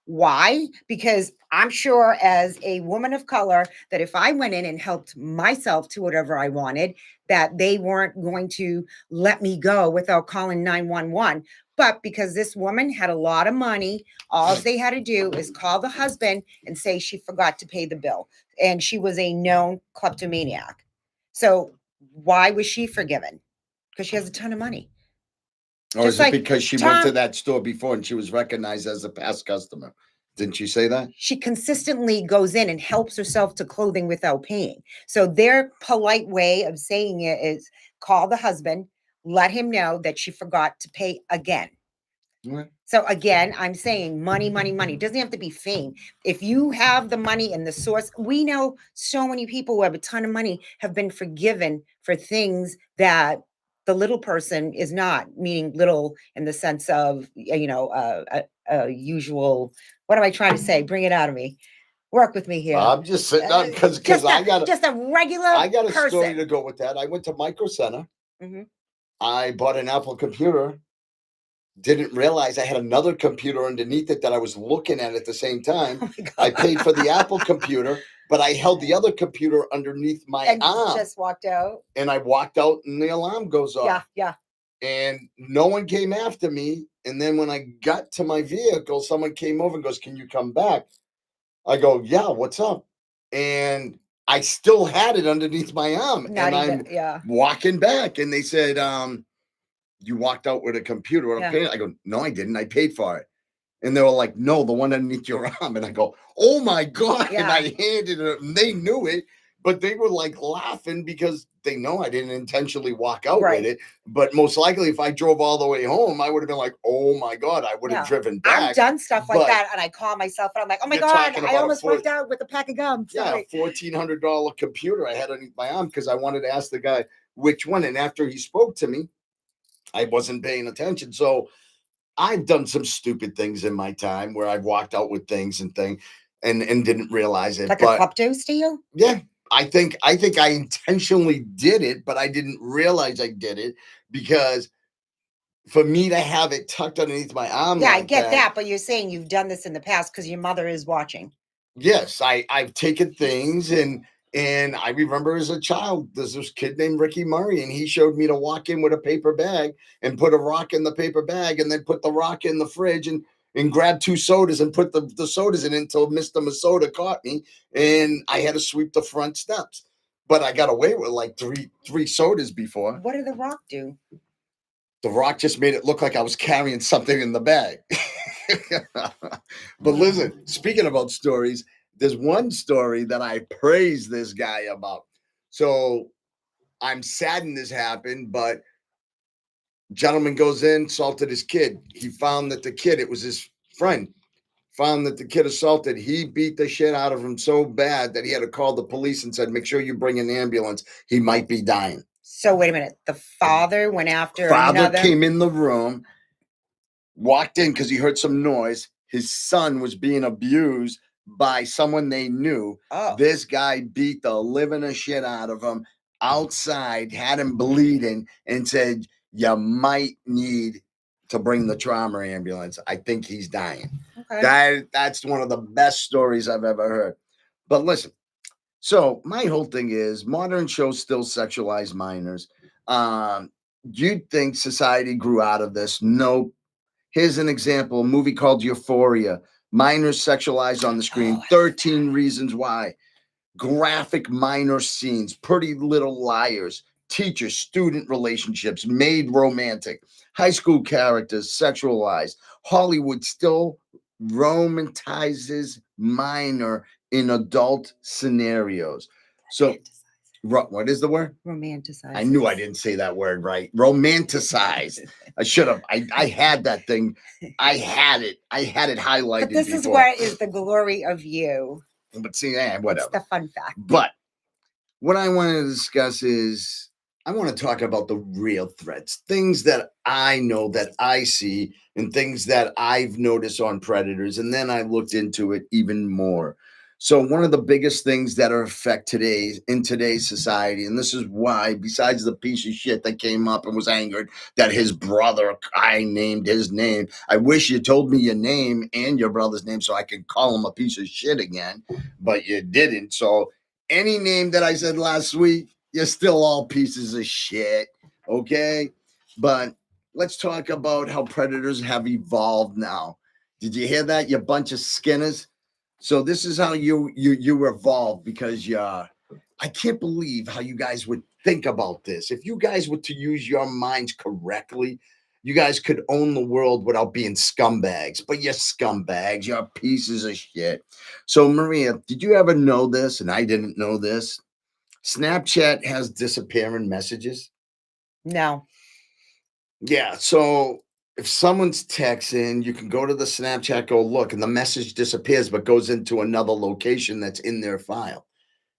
Why? Because I'm sure as a woman of color that if I went in and helped myself to whatever I wanted, that they weren't going to let me go without calling 911. But because this woman had a lot of money, all they had to do is call the husband and say she forgot to pay the bill. And she was a known kleptomaniac. So why was she forgiven? Because she has a ton of money. Or Just is it like because she went to Tom- that store before and she was recognized as a past customer? Didn't you say that? She consistently goes in and helps herself to clothing without paying. So their polite way of saying it is call the husband, let him know that she forgot to pay again. What? So again, I'm saying money, money, money. It doesn't have to be fame. If you have the money and the source, we know so many people who have a ton of money have been forgiven for things that the little person is not, meaning little in the sense of, a usual, what am I trying to say? Bring it out of me. Work with me here. I'm just sitting on because Just I got just a regular I got a story person. to go with that. I went to Micro Center. Mhm. I bought an Apple computer. Didn't realize I had another computer underneath it that I was looking at the same time. Oh my God. I paid for the Apple computer, but I held the other computer underneath my And arm. just walked out. And I walked out and the alarm goes off. Yeah, yeah. And no one came after me. And then when I got to my vehicle, someone came over and goes, "Can you come back?" I go, "Yeah, what's up?" And I still had it underneath my arm. Not and even, I'm yeah. walking back. And they said, "You walked out with a computer." Yeah. I go, "No, I didn't. I paid for it." And they were like, "No, the one underneath your arm." And I go, "Oh my God." And Yeah. I handed it, and they knew it, but they were like laughing because they know I didn't intentionally walk out Right. with it. But most likely, if I drove all the way home, I would have been like, "Oh my God," I would have Yeah. driven back. I've done stuff like but that, and I call myself, and I'm like, "Oh my you're God, talking I about a almost foot- walked out with a pack of gum." Yeah, Sorry. a $1,400 computer I had underneath my arm because I wanted to ask the guy which one. And after he spoke to me, I wasn't paying attention. So I've done some stupid things in my time where I've walked out with things and didn't realize it. Like But a klepto steal? yeah, I think I intentionally did it, but I didn't realize I did it because for me to have it tucked underneath my arm, Yeah, I like get that, but you're saying you've done this in the past because your mother is watching. Yes, I've taken things and I remember as a child, there's this kid named Ricky Murray, and he showed me to walk in with a paper bag and put a rock in the paper bag and then put the rock in the fridge and grab 2 sodas and put the sodas in until Mr. Masoda caught me and I had to sweep the front steps. But I got away with like three sodas before. What did the rock do? The rock just made it look like I was carrying something in the bag. But listen, speaking about stories, there's one story that I praise this guy about. So I'm saddened this happened, but gentleman goes in, assaulted his kid. He found that the kid, it was his friend, found that the kid assaulted. He beat the shit out of him so bad that he had to call the police and said, "Make sure you bring an ambulance. He might be dying." So wait a minute. The father went after Father another. came in the room, walked in because he heard some noise. His son was being abused by someone they knew. Oh. This guy beat the living shit out of him outside, had him bleeding, and said, "You might need to bring the trauma ambulance. I think he's dying." Okay. That's one of the best stories I've ever heard. But listen, so my whole thing is modern shows still sexualize minors. You'd think society grew out of this. Nope. Here's an example, a movie called Euphoria. Minors sexualized on the screen. 13 Reasons Why. Graphic minor scenes. Pretty Little Liars. Teacher student relationships made romantic. High school characters sexualized. Hollywood still romanticizes minor in adult scenarios. So What is the word? Romanticize. I knew I didn't say that word right. Romanticize. I should have. I had that thing. I had it highlighted. But this is before. what is the glory of you. But see, It's whatever. the fun fact. But what I want to discuss is I want to talk about the real threats, things that I know that I see, and things that I've noticed on predators. And then I looked into it even more. So one of the biggest things that are affect today's society, and this is why, besides the piece of shit that came up and was angered that his brother, I named his name. I wish you told me your name and your brother's name so I could call him a piece of shit again, but you didn't. So any name that I said last week, you're still all pieces of shit. Okay. But let's talk about how predators have evolved now. Did you hear that? You bunch of skinners. So this is how you evolve, because I can't believe how you guys would think about this. If you guys were to use your minds correctly, you guys could own the world without being scumbags. But you're scumbags. You're pieces of shit. So Maria, did you ever know this? And I didn't know this. Snapchat has disappearing messages. No. Yeah. So if someone's texting, you can go to the Snapchat, go look, and the message disappears, but goes into another location that's in their file.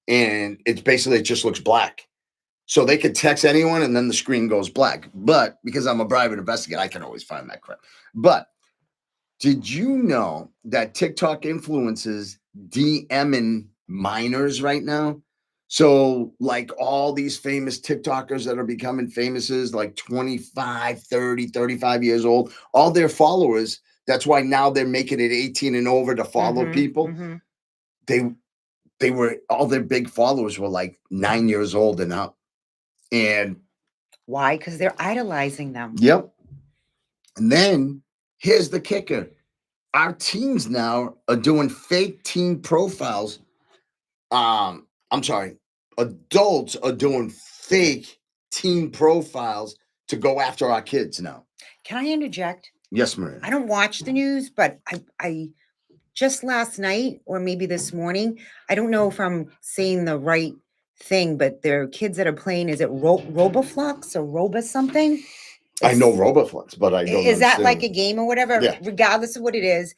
And it's basically, it just looks black. So they could text anyone and then the screen goes black. But because I'm a private investigator, I can always find that crap. But did you know that TikTok influences DMing minors right now? So like all these famous TikTokers that are becoming famous is like 25, 30, 35 years old, all their followers. That's why now they're making it 18 and over to follow people. They were, all their big followers were like 9 years old and up. And why? Because they're idolizing them. Yep. And then here's the kicker. Our teens now are doing fake teen profiles. I'm sorry, adults are doing fake teen profiles to go after our kids now. Can I interject? Yes, Maria. I don't watch the news, but I just last night or maybe this morning, I don't know if I'm saying the right thing, but there are kids that are playing, is it Roboflux or Robo something? I know Roboflux, but I don't Is that understand. like a game or whatever? Yeah. Regardless of what it is,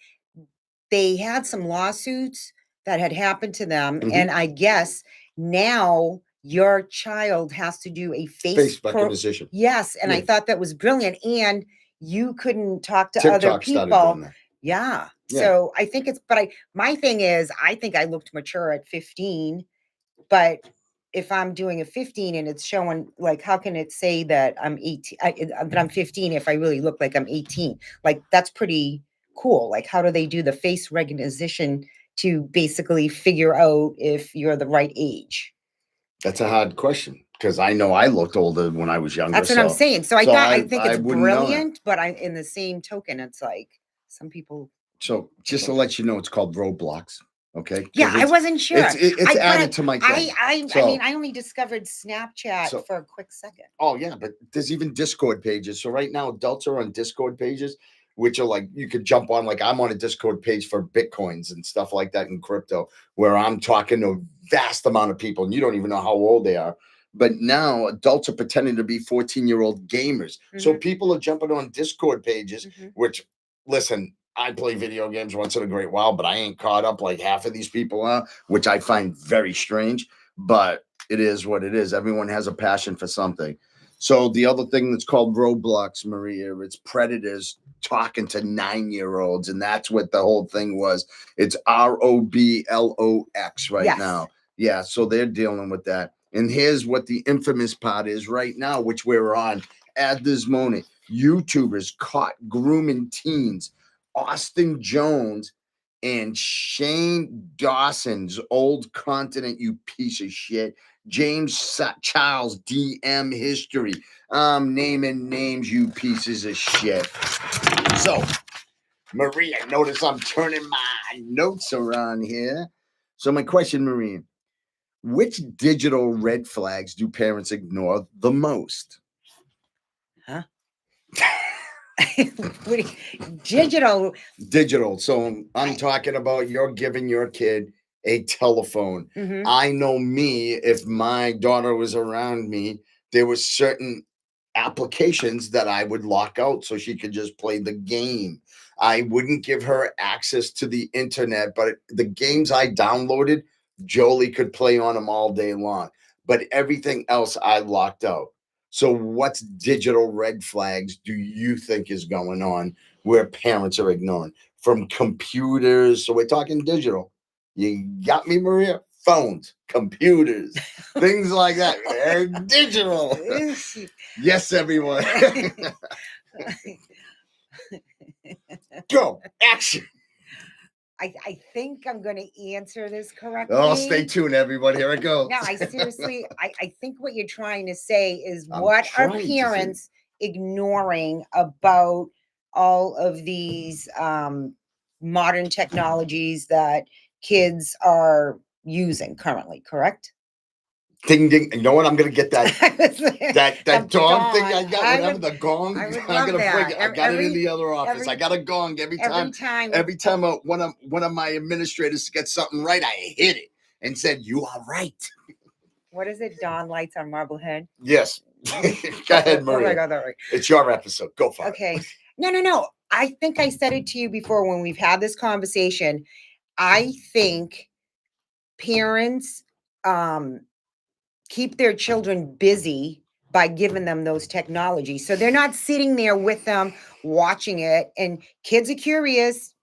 they had some lawsuits that had happened to them. Mhm. And I guess now your child has to do a Face recognition. Yes. And I Yeah. thought that was brilliant. And you couldn't talk to TikTok other started people. doing that. Yeah. Yeah. So I think it's, but my thing is, I think I looked mature at 15, but if I'm doing a 15 and it's showing, like, how can it say that I'm 18, that I'm 15 if I really look like I'm 18? Like, that's pretty cool. Like, how do they do the face recognition to basically figure out if you're the right age? That's a hard question, because I know I looked older when I was younger. That's what I'm saying. So I think it's wouldn't know that. brilliant, but in the same token, it's like some people. So just to let you know, it's called Roblox. Okay. 'Cause Yeah, I wasn't sure. It's added to my thing. I mean, I only discovered Snapchat for a quick second. Oh yeah, but there's even Discord pages. So right now, adults are on Discord pages, which are like, you could jump on. Like I'm on a Discord page for Bitcoins and stuff like that in crypto, where I'm talking to a vast amount of people, and you don't even know how old they are. But now adults are pretending to be 14-year-old gamers. So people are jumping on Discord pages, which, listen, I play video games once in a great while, but I ain't caught up like half of these people are, which I find very strange. But it is what it is. Everyone has a passion for something. So the other thing that's called Roblox, Maria, it's predators talking to 9-year-olds, and that's what the whole thing was. It's Roblox right now. Yeah, so they're dealing with that. And here's what the infamous part is right now, which we're on at this moment. YouTubers caught grooming teens. Austin Jones and Shane Dawson's old continent, you piece of shit. James Charles DM history. Naming names, you pieces of shit. So, Maria, notice I'm turning my notes around here. So my question, Maria, which digital red flags do parents ignore the most? Huh? Digital. So I'm talking about you're giving your kid a telephone. Mhm. I know me, if my daughter was around me, there was certain applications that I would lock out so she could just play the game. I wouldn't give her access to the internet, but the games I downloaded, Jolie could play on them all day long. But everything else I locked out. So what's digital red flags do you think is going on where parents are ignoring? From computers, so we're talking digital. You got me, Maria? Phones, computers, things like that. They're digital. Yes, everyone. Go. Action. I think I'm going to answer this correctly. Oh, stay tuned, everybody. Here it goes. No, I seriously, I think what you're trying to say is I'm what are trying to say- parents ignoring about all of these modern technologies that kids are using currently, correct? Ding ding. You know what? I'm gonna get that That dog thing I got, whatever the gong. I would I'm love gonna bring it. that. I got it in the other office. I got a gong every time. Every time one of my administrators gets something right, I hit it and said, "You are right." What is it? Dawn lights on Marblehead. Yes. Go ahead, Maria. Oh, I got that right. It's your episode. Go for it. Okay. No. I think I said it to you before when we've had this conversation. I think parents keep their children busy by giving them those technologies. So they're not sitting there with them watching it. And kids are curious.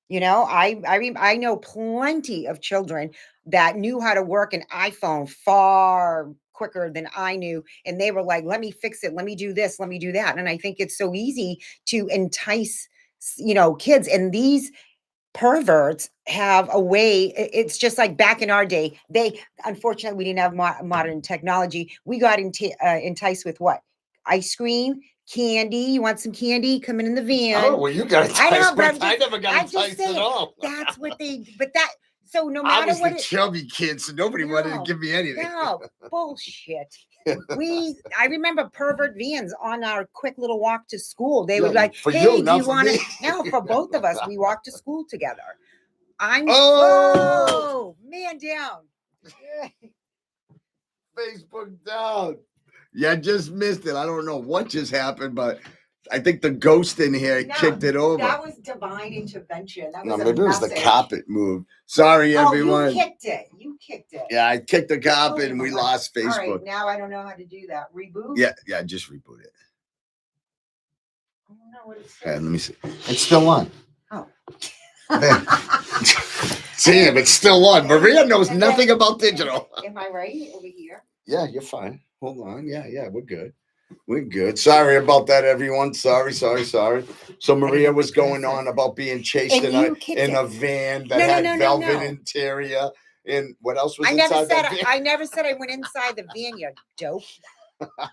You know, I know plenty of children that knew how to work an iPhone far quicker than I knew. And they were like, let me fix it. Let me do this. Let me do that. And I think it's so easy to entice, kids. And these perverts have a way. It's just like back in our day. Unfortunately, we didn't have modern technology. We got enticed with what? Ice cream, candy. You want some candy? Come in the van. Oh, well, you got enticed. I know, but I never got enticed at all. That's what so no I matter was what the chubby kid, so nobody wanted to give me anything. No, bullshit. I remember pervert vans on our quick little walk to school. They would like, for hey, you, do not you for want to? me. No, for both of us, we walked to school together. Oh, man down. Facebook down. Yeah, I just missed it. I don't know what just happened, but I think the ghost in here kicked it over. That was divine intervention. That was maybe it was the carpet move. Sorry, everyone. You kicked it. Yeah, I kicked the carpet and we lost Facebook. All right, now I don't know how to do that. Reboot? Yeah, just reboot it. I don't know what it's let me see. It's still on. Oh. Damn, it's still on. Maria knows nothing about digital. Am I right over here? Yeah, you're fine. Hold on. Yeah, we're good. We're good. Sorry about that, everyone. Sorry. So Maria was going on about being chased in a van that had velvet interior. And what else was inside that van? I never said I went inside the van, you dope.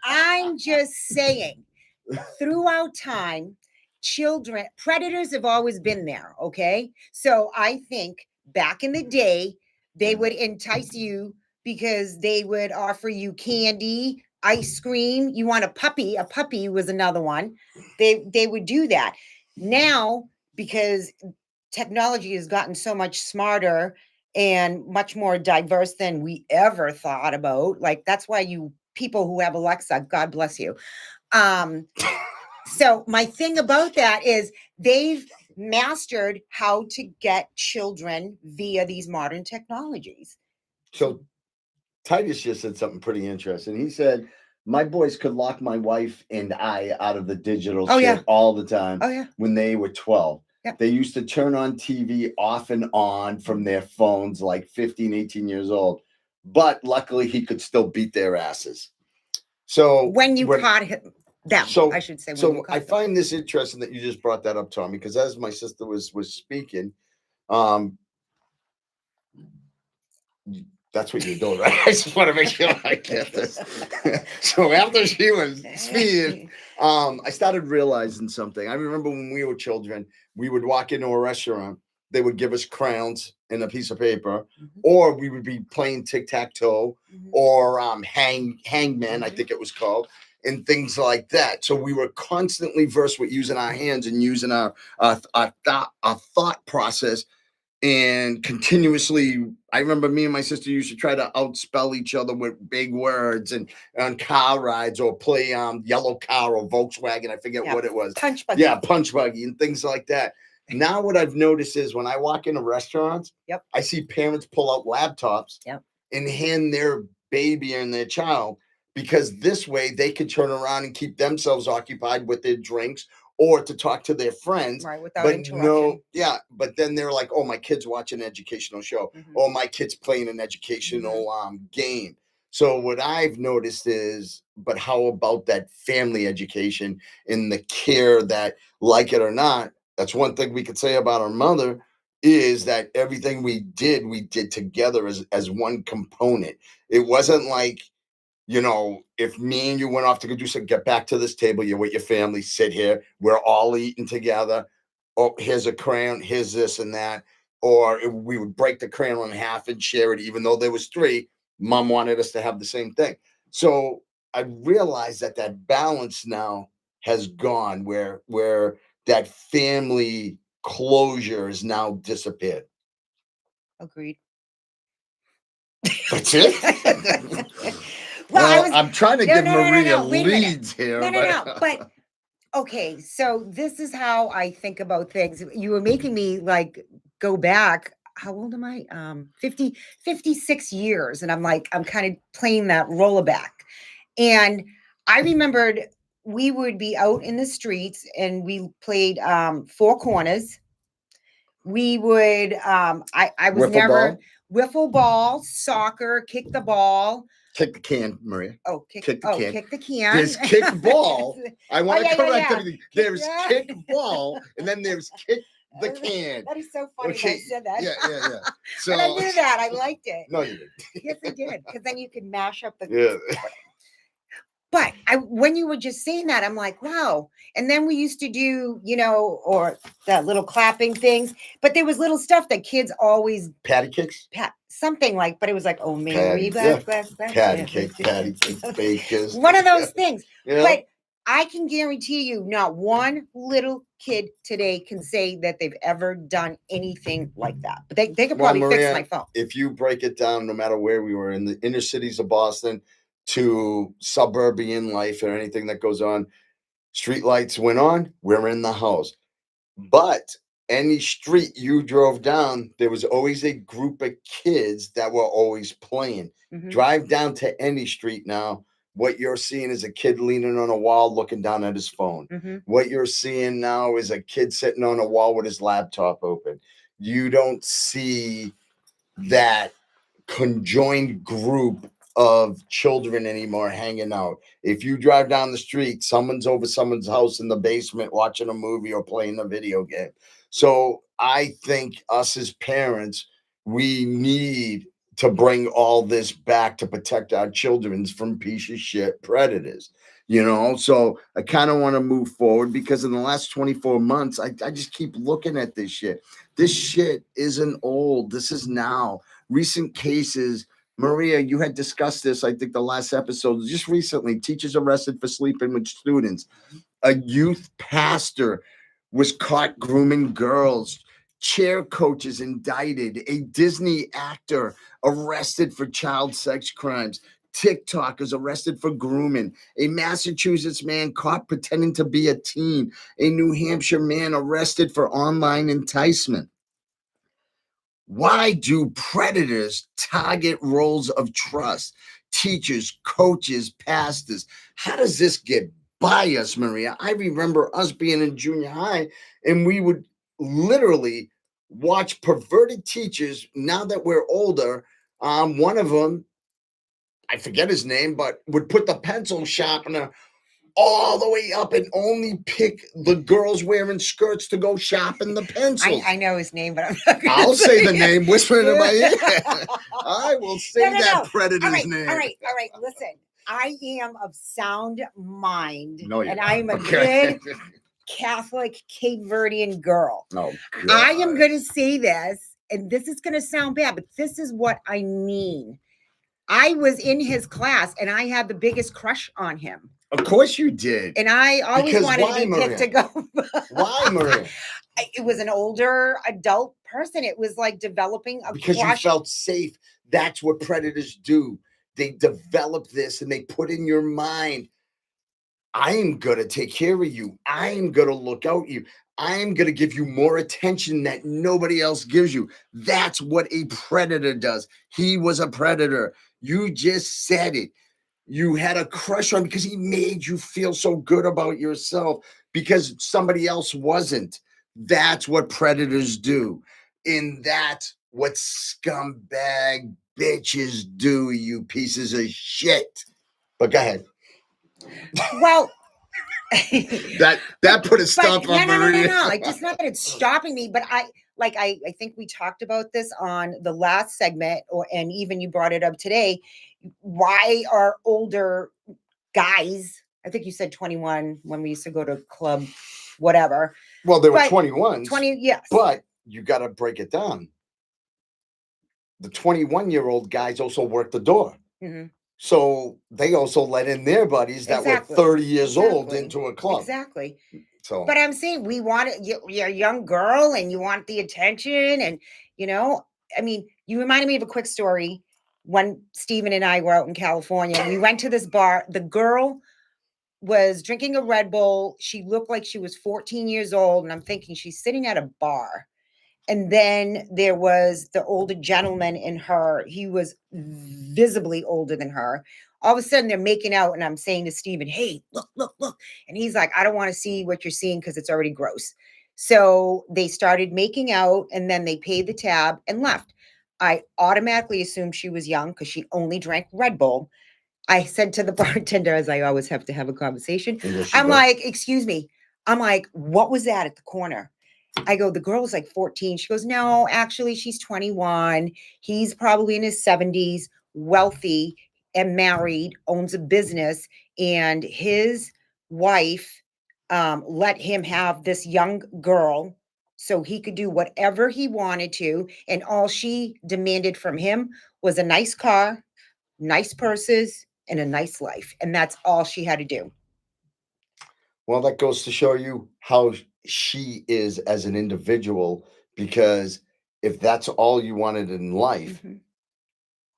I'm just saying, throughout time, predators have always been there, okay? So I think back in the day, they would entice you because they would offer you candy, ice cream. You want a puppy was another one. They would do that. Now, because technology has gotten so much smarter and much more diverse than we ever thought about. Like, that's why people who have Alexa, God bless you. So my thing about that is they've mastered how to get children via these modern technologies. So Titus just said something pretty interesting. He said, my boys could lock my wife and I out of the digital shit all the time when they were 12. Yep. They used to turn on TV off and on from their phones like 15, 18 years old. But luckily, he could still beat their asses. So when you caught him, I should say. I find this interesting that you just brought that up, Tommy, because as my sister was speaking, that's what you're doing, right? I just want to make sure I get this. So after she was speaking, I started realizing something. I remember when we were children, we would walk into a restaurant. They would give us crowns and a piece of paper, or we would be playing tic-tac-toe or hangman, I think it was called, and things like that. So we were constantly versed with using our hands and using our thought process and continuously, I remember me and my sister used to try to outspell each other with big words and on car rides or play yellow car or Volkswagen. I forget what it was. Punch buggy. Yeah, punch buggy and things like that. Now what I've noticed is when I walk into restaurants, I see parents pull out laptops and hand their baby and their child, because this way they can turn around and keep themselves occupied with their drinks or to talk to their friends. Right, without But interruption. but then they're like, oh, my kid's watching an educational show, or my kid's playing an educational game. So what I've noticed is, but how about that family education and the care that, like it or not, that's one thing we could say about our mother, is that everything we did together as one component. It wasn't like, if me and you went off to go do something, get back to this table, you're with your family, sit here, we're all eating together. Oh, here's a crayon, here's this and that. Or we would break the crayon in half and share it, even though there was three. Mom wanted us to have the same thing. So I realized that balance now has gone, where that family closure is now disappeared. Agreed. That's it. Well, I'm trying to give Maria leads here. But okay, so this is how I think about things. You were making me like go back. How old am I? 56 years. And I'm kind of playing that rollaback. And I remembered we would be out in the streets and we played Four Corners. We would, I was never wiffle ball, soccer, kick the ball. Kick the can, Maria. Oh, kick the can. Kick the can. There's kick ball. I want to correct everything. There's kick ball, and then there's kick the can. That is so funny that I said that. Yeah. So, and I knew that. I liked it. No, you didn't. Yes, I did. Because then you could mash up the. Yeah. But when you were just saying that, I'm like, wow. And then we used to do, or that little clapping things. But there was little stuff that kids always. Patty kicks? Something like, but it was like, oh, Mary. Patty cake, bakers. One of those things. Yeah. But I can guarantee you not one little kid today can say that they've ever done anything like that. But they could probably Maria, fix my phone. If you break it down, no matter where we were, in the inner cities of Boston to suburban life or anything that goes on, street lights went on, we're in the house. But any street you drove down, there was always a group of kids that were always playing. Drive down to any street now, what you're seeing is a kid leaning on a wall looking down at his phone. What you're seeing now is a kid sitting on a wall with his laptop open. You don't see that conjoined group of children anymore hanging out. If you drive down the street, someone's over someone's house in the basement watching a movie or playing a video game. So I think us as parents, we need to bring all this back to protect our children from piece of shit predators. So I kind of want to move forward, because in the last 24 months, I just keep looking at this shit. This shit isn't old. This is now. Recent cases, Maria, you had discussed this, I think, the last episode. Just recently, teachers arrested for sleeping with students. A youth pastor was caught grooming girls. Chair coaches indicted. A Disney actor arrested for child sex crimes. TikTokers arrested for grooming. A Massachusetts man caught pretending to be a teen. A New Hampshire man arrested for online enticement. Why do predators target roles of trust? Teachers, coaches, pastors. How does this get by us, Maria? I remember us being in junior high, and we would literally watch perverted teachers. Now that we're older, one of them, I forget his name, but would put the pencil sharpener all the way up and only pick the girls wearing skirts to go sharpen the pencils. I know his name, but I'm not going to I'll say the name, whispering in my ear. I will say that predator's name. All right. Listen, I am of sound mind, and I am a good Catholic Cape Verdean girl. Oh, God. I am going to say this, and this is going to sound bad, but this is what I mean. I was in his class, and I had the biggest crush on him. Of course you did. And I always wanted to be picked to go. Why, Maria? it was an older adult person. It was like developing a Because you crush. felt safe. That's what predators do. They develop this and they put in your mind, I am going to take care of you. I am going to look out you. I am going to give you more attention that nobody else gives you. That's what a predator does. He was a predator. You just said it. You had a crush on him because he made you feel so good about yourself because somebody else wasn't. That's what predators do. And that's what scumbag bitches do, you pieces of shit. But go ahead. Well, That put a stop on Maria. no. Like, just not that it's stopping me, but I think we talked about this on the last segment, and even you brought it up today. Why are older guys? I think you said 21 when we used to go to club, whatever. Well, there were But 21s. 20, yes. But you got to break it down. The 21-year-old guys also work the door. Mm-hmm. So they also let in their buddies that were 30 years old into a club. Exactly. So, but I'm saying we want it. You're a young girl and you want the attention. And, I mean, you reminded me of a quick story when Steven and I were out in California. We went to this bar. The girl was drinking a Red Bull. She looked like she was 14 years old. And I'm thinking she's sitting at a bar. And then there was the older gentleman in her. He was visibly older than her. All of a sudden, they're making out, and I'm saying to Steven, hey, look. And he's like, I don't want to see what you're seeing because it's already gross. So they started making out, and then they paid the tab and left. I automatically assumed she was young because she only drank Red Bull. I said to the bartender, as I always have to have a conversation, I'm like, excuse me. I'm like, what was that at the corner? I go, the girl was like 14. She goes, no, actually, she's 21. He's probably in his 70s, wealthy and married, owns a business. And his wife let him have this young girl so he could do whatever he wanted to. And all she demanded from him was a nice car, nice purses, and a nice life. And that's all she had to do. well, that goes to show you how she is as an individual, because if that's all you wanted in life,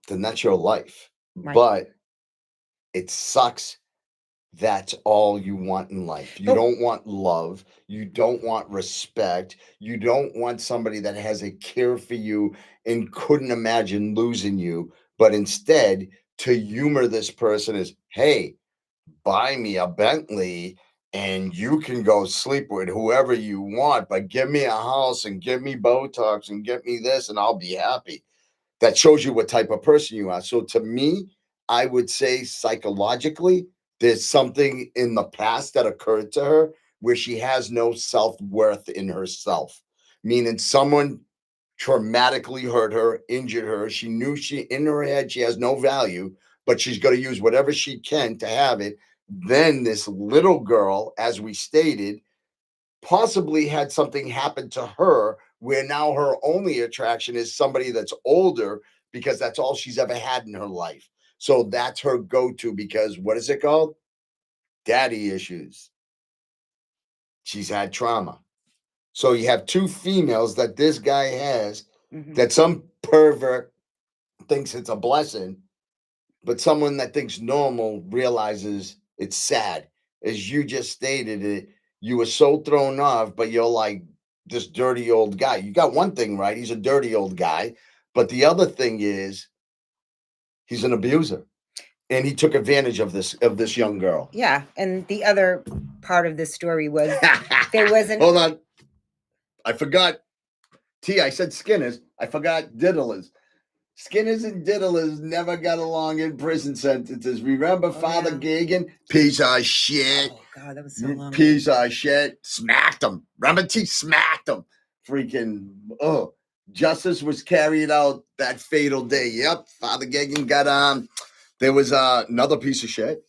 then that's your life. Right. But it sucks. That's all you want in life. You don't want love. You don't want respect. You don't want somebody that has a care for you and couldn't imagine losing you. But instead, to humor this person is, hey, buy me a Bentley and you can go sleep with whoever you want, but give me a house and give me Botox and get me this and I'll be happy. That shows you what type of person you are. So to me, I would say psychologically, there's something in the past that occurred to her where she has no self-worth in herself, meaning someone traumatically hurt her, injured her. She knew in her head, she has no value, but she's going to use whatever she can to have it. Then this little girl, as we stated, possibly had something happen to her where now her only attraction is somebody that's older because that's all she's ever had in her life. So that's her go-to because what is it called? Daddy issues. She's had trauma. So you have two females that this guy has that some pervert thinks it's a blessing, but someone that thinks normal realizes it's sad. As you just stated it, you were so thrown off, but you're like this dirty old guy. You got one thing right. He's a dirty old guy. But the other thing is he's an abuser. And he took advantage of this young girl. Yeah. And the other part of this story was there wasn't. Hold on. I forgot. I said Skinners. I forgot Diddlers. Skinners and Diddlers never got along in prison sentences. Remember Father Gagan? Piece of shit. Oh, God, that was so long. Piece of shit. Smacked him. Remember T smacked him. Freaking, justice was carried out that fatal day. Yep. Father Gagan got, there was another piece of shit.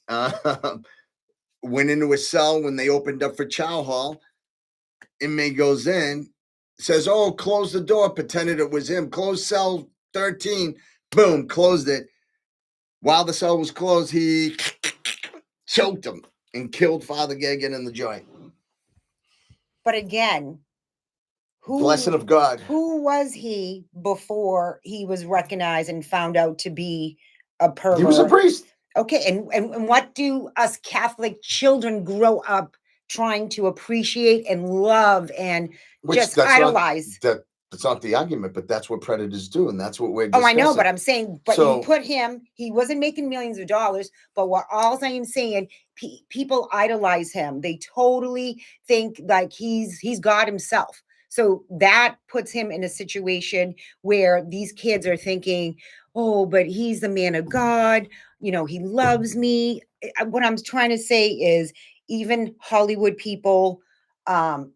Went into a cell when they opened up for chow hall. Inmate goes in, says, oh, close the door, pretended it was him. Close cell 13. Boom, closed it. While the cell was closed, he choked him and killed Father Gagan in the joint. But again, Blessing of God. Who was he before he was recognized and found out to be a pervert? He was a priest. Okay, and what do us Catholic children grow up trying to appreciate and love and just idolize? That's not the argument, but that's what predators do, and that's what we're Oh, discussing. I know, but I'm saying, but So- you put him, he wasn't making millions of dollars, but what all I'm saying, people idolize him. They totally think like he's God himself. So that puts him in a situation where these kids are thinking, oh, but he's the man of God. You know, he loves me. What I'm trying to say is even Hollywood people,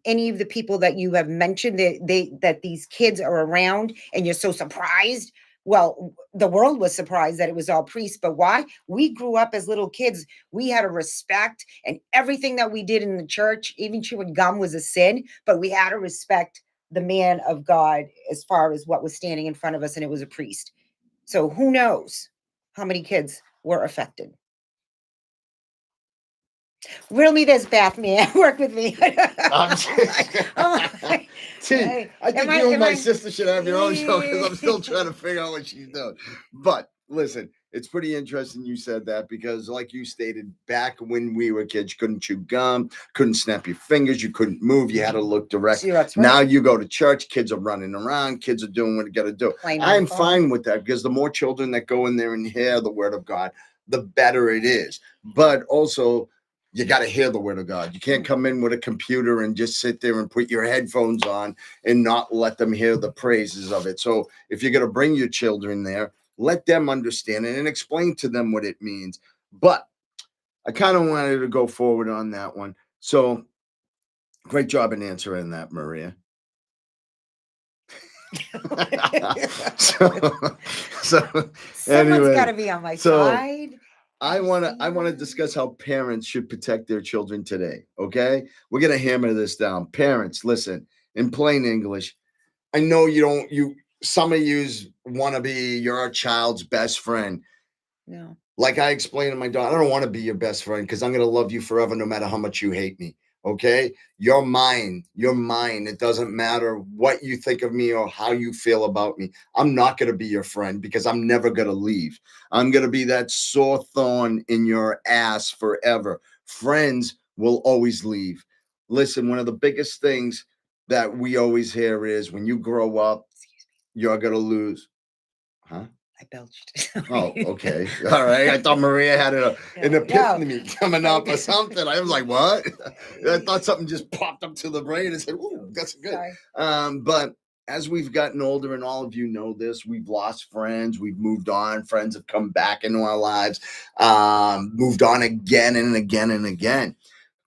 any of the people that you have mentioned that these kids are around and you're so surprised. Well, the world was surprised that it was all priests, but why? We grew up as little kids. We had a respect, and everything that we did in the church, even chewing gum was a sin, but we had to respect the man of God as far as what was standing in front of us, and it was a priest. So who knows how many kids were affected? Riddle me this, Beth, man. Work with me. See, I think you and my sister should have your own show because I'm still trying to figure out what she's doing. But listen, it's pretty interesting you said that because, like you stated, back when we were kids, you couldn't chew gum, couldn't snap your fingers, you couldn't move, you had to look direct. That's right. Now you go to church, kids are running around, kids are doing what they got to do. I'm fine with that because the more children that go in there and hear the word of God, the better it is. But also, you got to hear the word of God. You can't come in with a computer and just sit there and put your headphones on and not let them hear the praises of it. So if you're going to bring your children there, let them understand it and explain to them what it means. But I kind of wanted to go forward on that one. So great job in answering that, Maria. Someone's anyway, got to be on my side. I want to discuss how parents should protect their children today. Okay, we're gonna hammer this down. Parents, listen in plain English. I know some of yous want to be your child's best friend. No. Like I explained to my daughter, I don't want to be your best friend because I'm gonna love you forever, no matter how much you hate me. Okay, you're mine. You're mine. It doesn't matter what you think of me or how you feel about me. I'm not going to be your friend because I'm never going to leave. I'm going to be that sore thorn in your ass forever. Friends will always leave. Listen, one of the biggest things that we always hear is when you grow up, you're going to lose. Huh? I belched. Oh, okay. All right. I thought Maria had an epiphany coming up or something. I was like, what? I thought something just popped up to the brain and said, ooh, that's good. But as we've gotten older, and all of you know this, we've lost friends. We've moved on. Friends have come back into our lives, moved on again and again and again.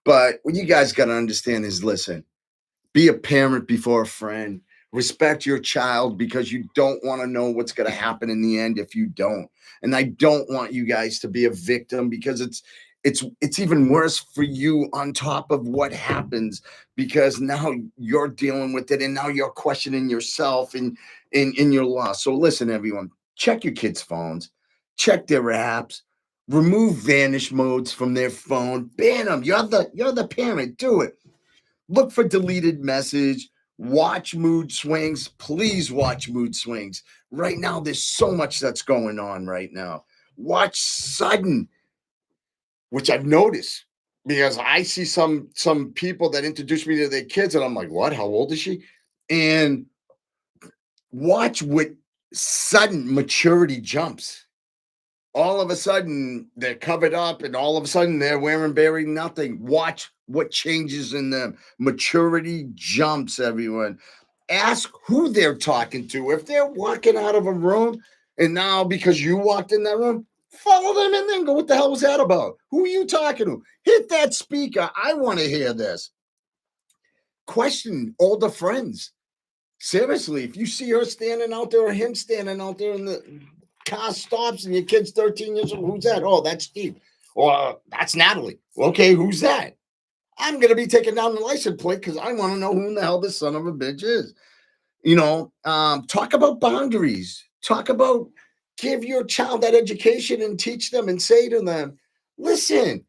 But what you guys got to understand is, listen, be a parent before a friend. Respect your child because you don't want to know what's going to happen in the end if you don't. And I don't want you guys to be a victim because it's even worse for you on top of what happens because now you're dealing with it and now you're questioning yourself in your loss. So listen, everyone, check your kids' phones, check their apps, remove vanish modes from their phone, ban them. You're the parent. Do it. Look for deleted message. Watch mood swings. Please watch mood swings. Right now, there's so much that's going on right now. Watch sudden, which I've noticed because I see some people that introduce me to their kids, and I'm like, what? How old is she? And watch with sudden maturity jumps. All of a sudden they're covered up and all of a sudden they're wearing barely nothing. Watch what changes in them. Maturity jumps, everyone. Ask who they're talking to. If they're walking out of a room and now because you walked in that room, follow them in there and go, what the hell was that about? Who are you talking to? Hit that speaker. I want to hear this. Question older friends. Seriously, if you see her standing out there or him standing out there in the car stops and your kid's 13 years old, who's that? Oh, that's Steve. Or that's Natalie. Okay, who's that? I'm going to be taking down the license plate because I want to know who in the hell this son of a bitch is. Talk about boundaries. Talk about give your child that education and teach them and say to them, listen,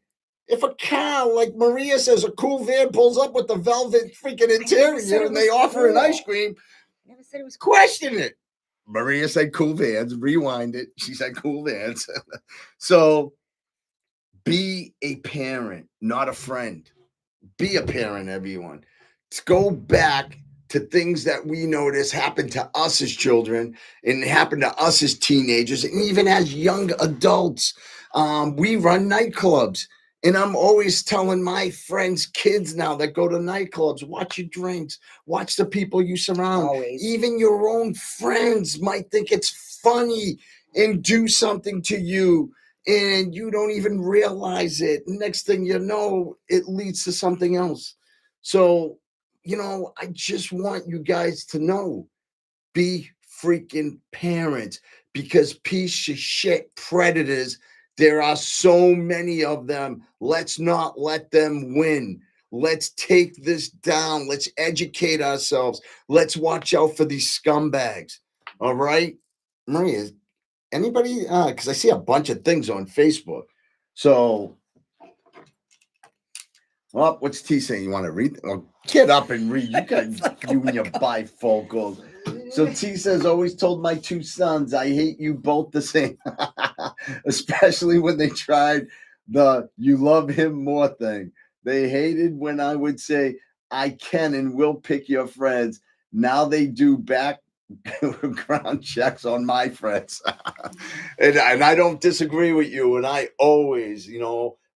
If a car, like Maria says, a cool van pulls up with the velvet freaking interior and they offer an ice cream, I never said it was cool. question it. Maria said cool vans. Rewind it. She said cool vans. So be a parent, not a friend. Be a parent, everyone. Let's go back to things that we notice happen to us as children and happen to us as teenagers and even as young adults. We run nightclubs. And I'm always telling my friends, kids now that go to nightclubs, watch your drinks, watch the people you surround. Always. Even your own friends might think it's funny and do something to you, and you don't even realize it. Next thing you know, it leads to something else. So, I just want you guys to know, be freaking parents, because piece of shit predators, there are so many of them. Let's not let them win. Let's take this down. Let's educate ourselves. Let's watch out for these scumbags. All right? Maria, anybody? Because I see a bunch of things on Facebook. So, what's T saying? You want to read? Oh, get up and read. You got you and your bifocals. So T says, always told my two sons, I hate you both the same. Especially when they tried the you love him more thing. They hated when I would say, I can and will pick your friends. Now they do background checks on my friends. and I don't disagree with you. And I always,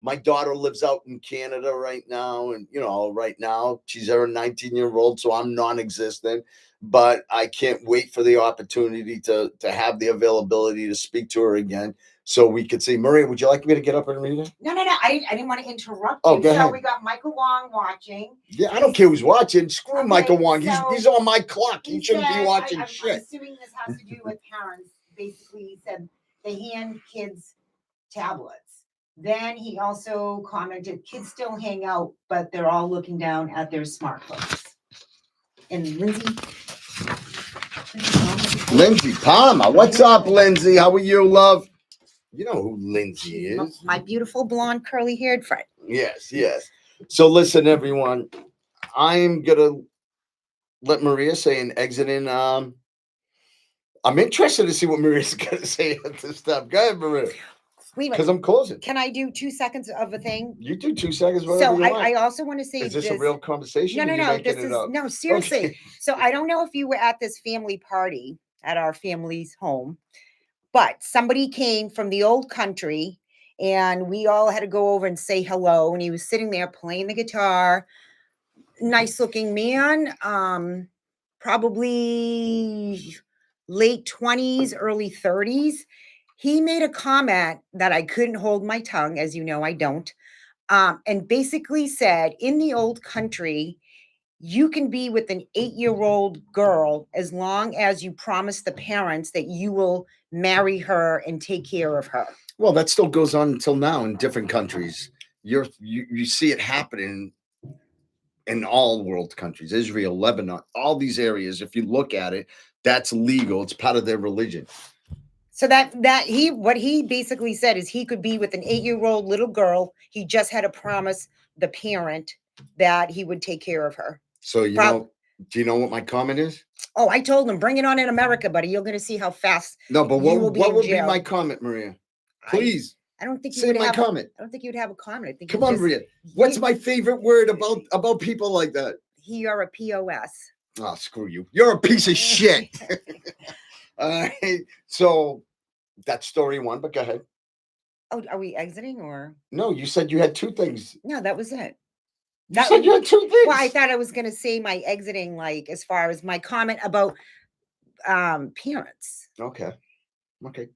my daughter lives out in Canada right now. And, right now she's her 19-year-old. So I'm non-existent. But I can't wait for the opportunity to have the availability to speak to her again so we could see. Maria, would you like me to get up and read it? No. I didn't want to interrupt Oh, you. go So ahead. we got Michael Wong watching. Yeah, I don't care who's watching. Screw Okay, Michael Wong. so He's on my clock. He shouldn't be said- watching I'm shit. assuming this has to do with parents. Basically, he said they hand kids tablets. Then he also commented, kids still hang out, but they're all looking down at their smartphones. And Lindsay Palmer. What's up, Lindsay? How are you, love? You know who Lindsay is. My beautiful blonde curly haired friend. Yes. So listen, everyone. I'm gonna let Maria say an exit in. I'm interested to see what Maria's gonna say at this stuff. Go ahead, Maria. Because I'm closing. Can I do 2 seconds of a thing? You do 2 seconds, whatever you want. I also want to say, is this a real conversation? No. This is no, seriously. Okay. So I don't know if you were at this family party at our family's home, but somebody came from the old country and we all had to go over and say hello. And he was sitting there playing the guitar. Nice looking man, probably late 20s, early 30s. He made a comment that I couldn't hold my tongue, as you know, I don't. And basically said, in the old country, you can be with an 8-year-old girl as long as you promise the parents that you will marry her and take care of her. Well, that still goes on until now in different countries. You see it happening in all world countries, Israel, Lebanon, all these areas. If you look at it, that's legal. It's part of their religion. So what he basically said is he could be with an 8-year-old little girl. He just had to promise the parent that he would take care of her. So do you know what my comment is? Oh, I told him, bring it on in America, buddy. You're going to see how fast. No, but what would be my comment, Maria? Please. I don't think you say would my have comment. I don't think you'd have a comment. I think Come on, Maria. What's my favorite word about people like that? You're a POS. Oh, screw you. You're a piece of shit. All right. So that's story one, but go ahead. Oh, are we exiting or? No, you said you had 2 things. No, that was it. You said you had 2 things. Well, I thought I was going to say my exiting, like as far as my comment about parents. Okay,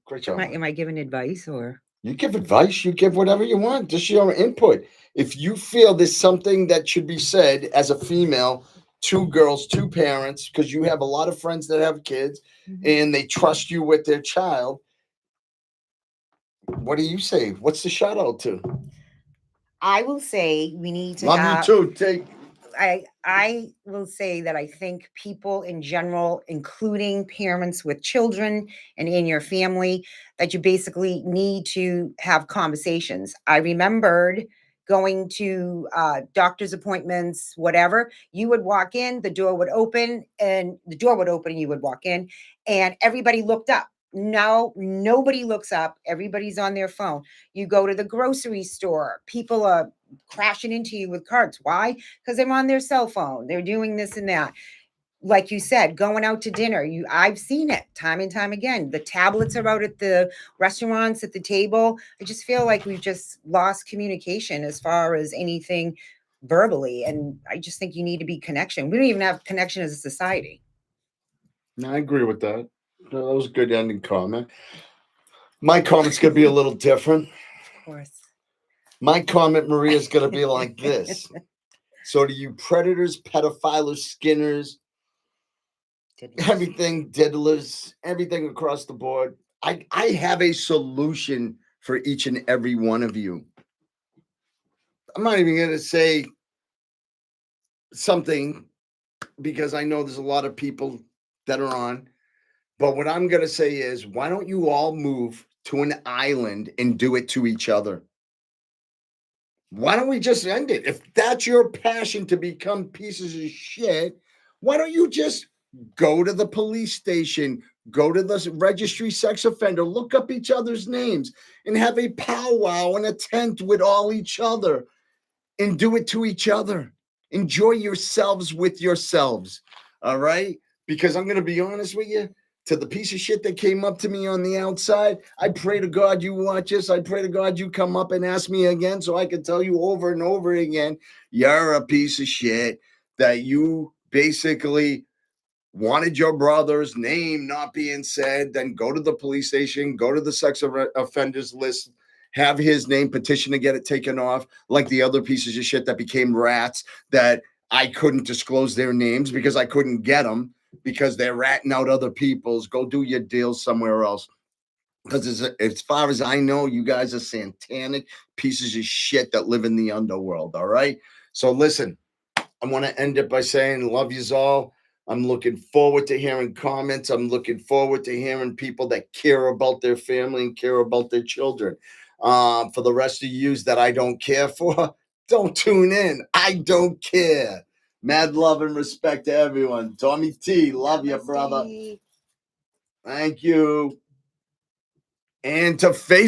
great job. Am I giving advice or? You give advice, you give whatever you want, just your input. If you feel there's something that should be said as a female, 2 girls, 2 parents, because you have a lot of friends that have kids and they trust you with their child, what do you say? What's the shout out to? I will say we need to Love you too. I will say that I think people in general, including parents with children and in your family, that you basically need to have conversations. I remembered going to doctor's appointments, whatever. You would walk in, the door would open, and you would walk in, and everybody looked up. No, nobody looks up. Everybody's on their phone. You go to the grocery store, people are crashing into you with carts. Why? Because they're on their cell phone. They're doing this and that. Like you said, going out to dinner, I've seen it time and time again. The tablets are out at the restaurants, at the table. I just feel like we've just lost communication as far as anything verbally. And I just think you need to be connection. We don't even have connection as a society. No, I agree with that. No, that was a good ending comment. My comment's going to be a little different. Of course. My comment, Maria, is going to be like this. So to you predators, pedophiles, skinners, everything, diddlers, everything across the board, I have a solution for each and every one of you. I'm not even going to say something because I know there's a lot of people that are on. But what I'm going to say is, why don't you all move to an island and do it to each other? Why don't we just end it? If that's your passion to become pieces of shit, why don't you just go to the police station, go to the registry sex offender, look up each other's names and have a powwow in a tent with all each other and do it to each other. Enjoy yourselves with yourselves. All right? Because I'm going to be honest with you, to the piece of shit that came up to me on the outside, I pray to God you watch this. I pray to God you come up and ask me again so I can tell you over and over again, you're a piece of shit, that you basically wanted your brother's name not being said, then go to the police station, go to the sex offenders list, have his name, petition to get it taken off, like the other pieces of shit that became rats that I couldn't disclose their names because I couldn't get them because they're ratting out other people's. Go do your deals somewhere else. Because as far as I know, you guys are satanic pieces of shit that live in the underworld, all right? So listen, I want to end it by saying love yous all. I'm looking forward to hearing comments. I'm looking forward to hearing people that care about their family and care about their children. For the rest of yous that I don't care for, don't tune in. I don't care. Mad love and respect to everyone. Tommy T, love you, brother. Thank you. And to Facebook.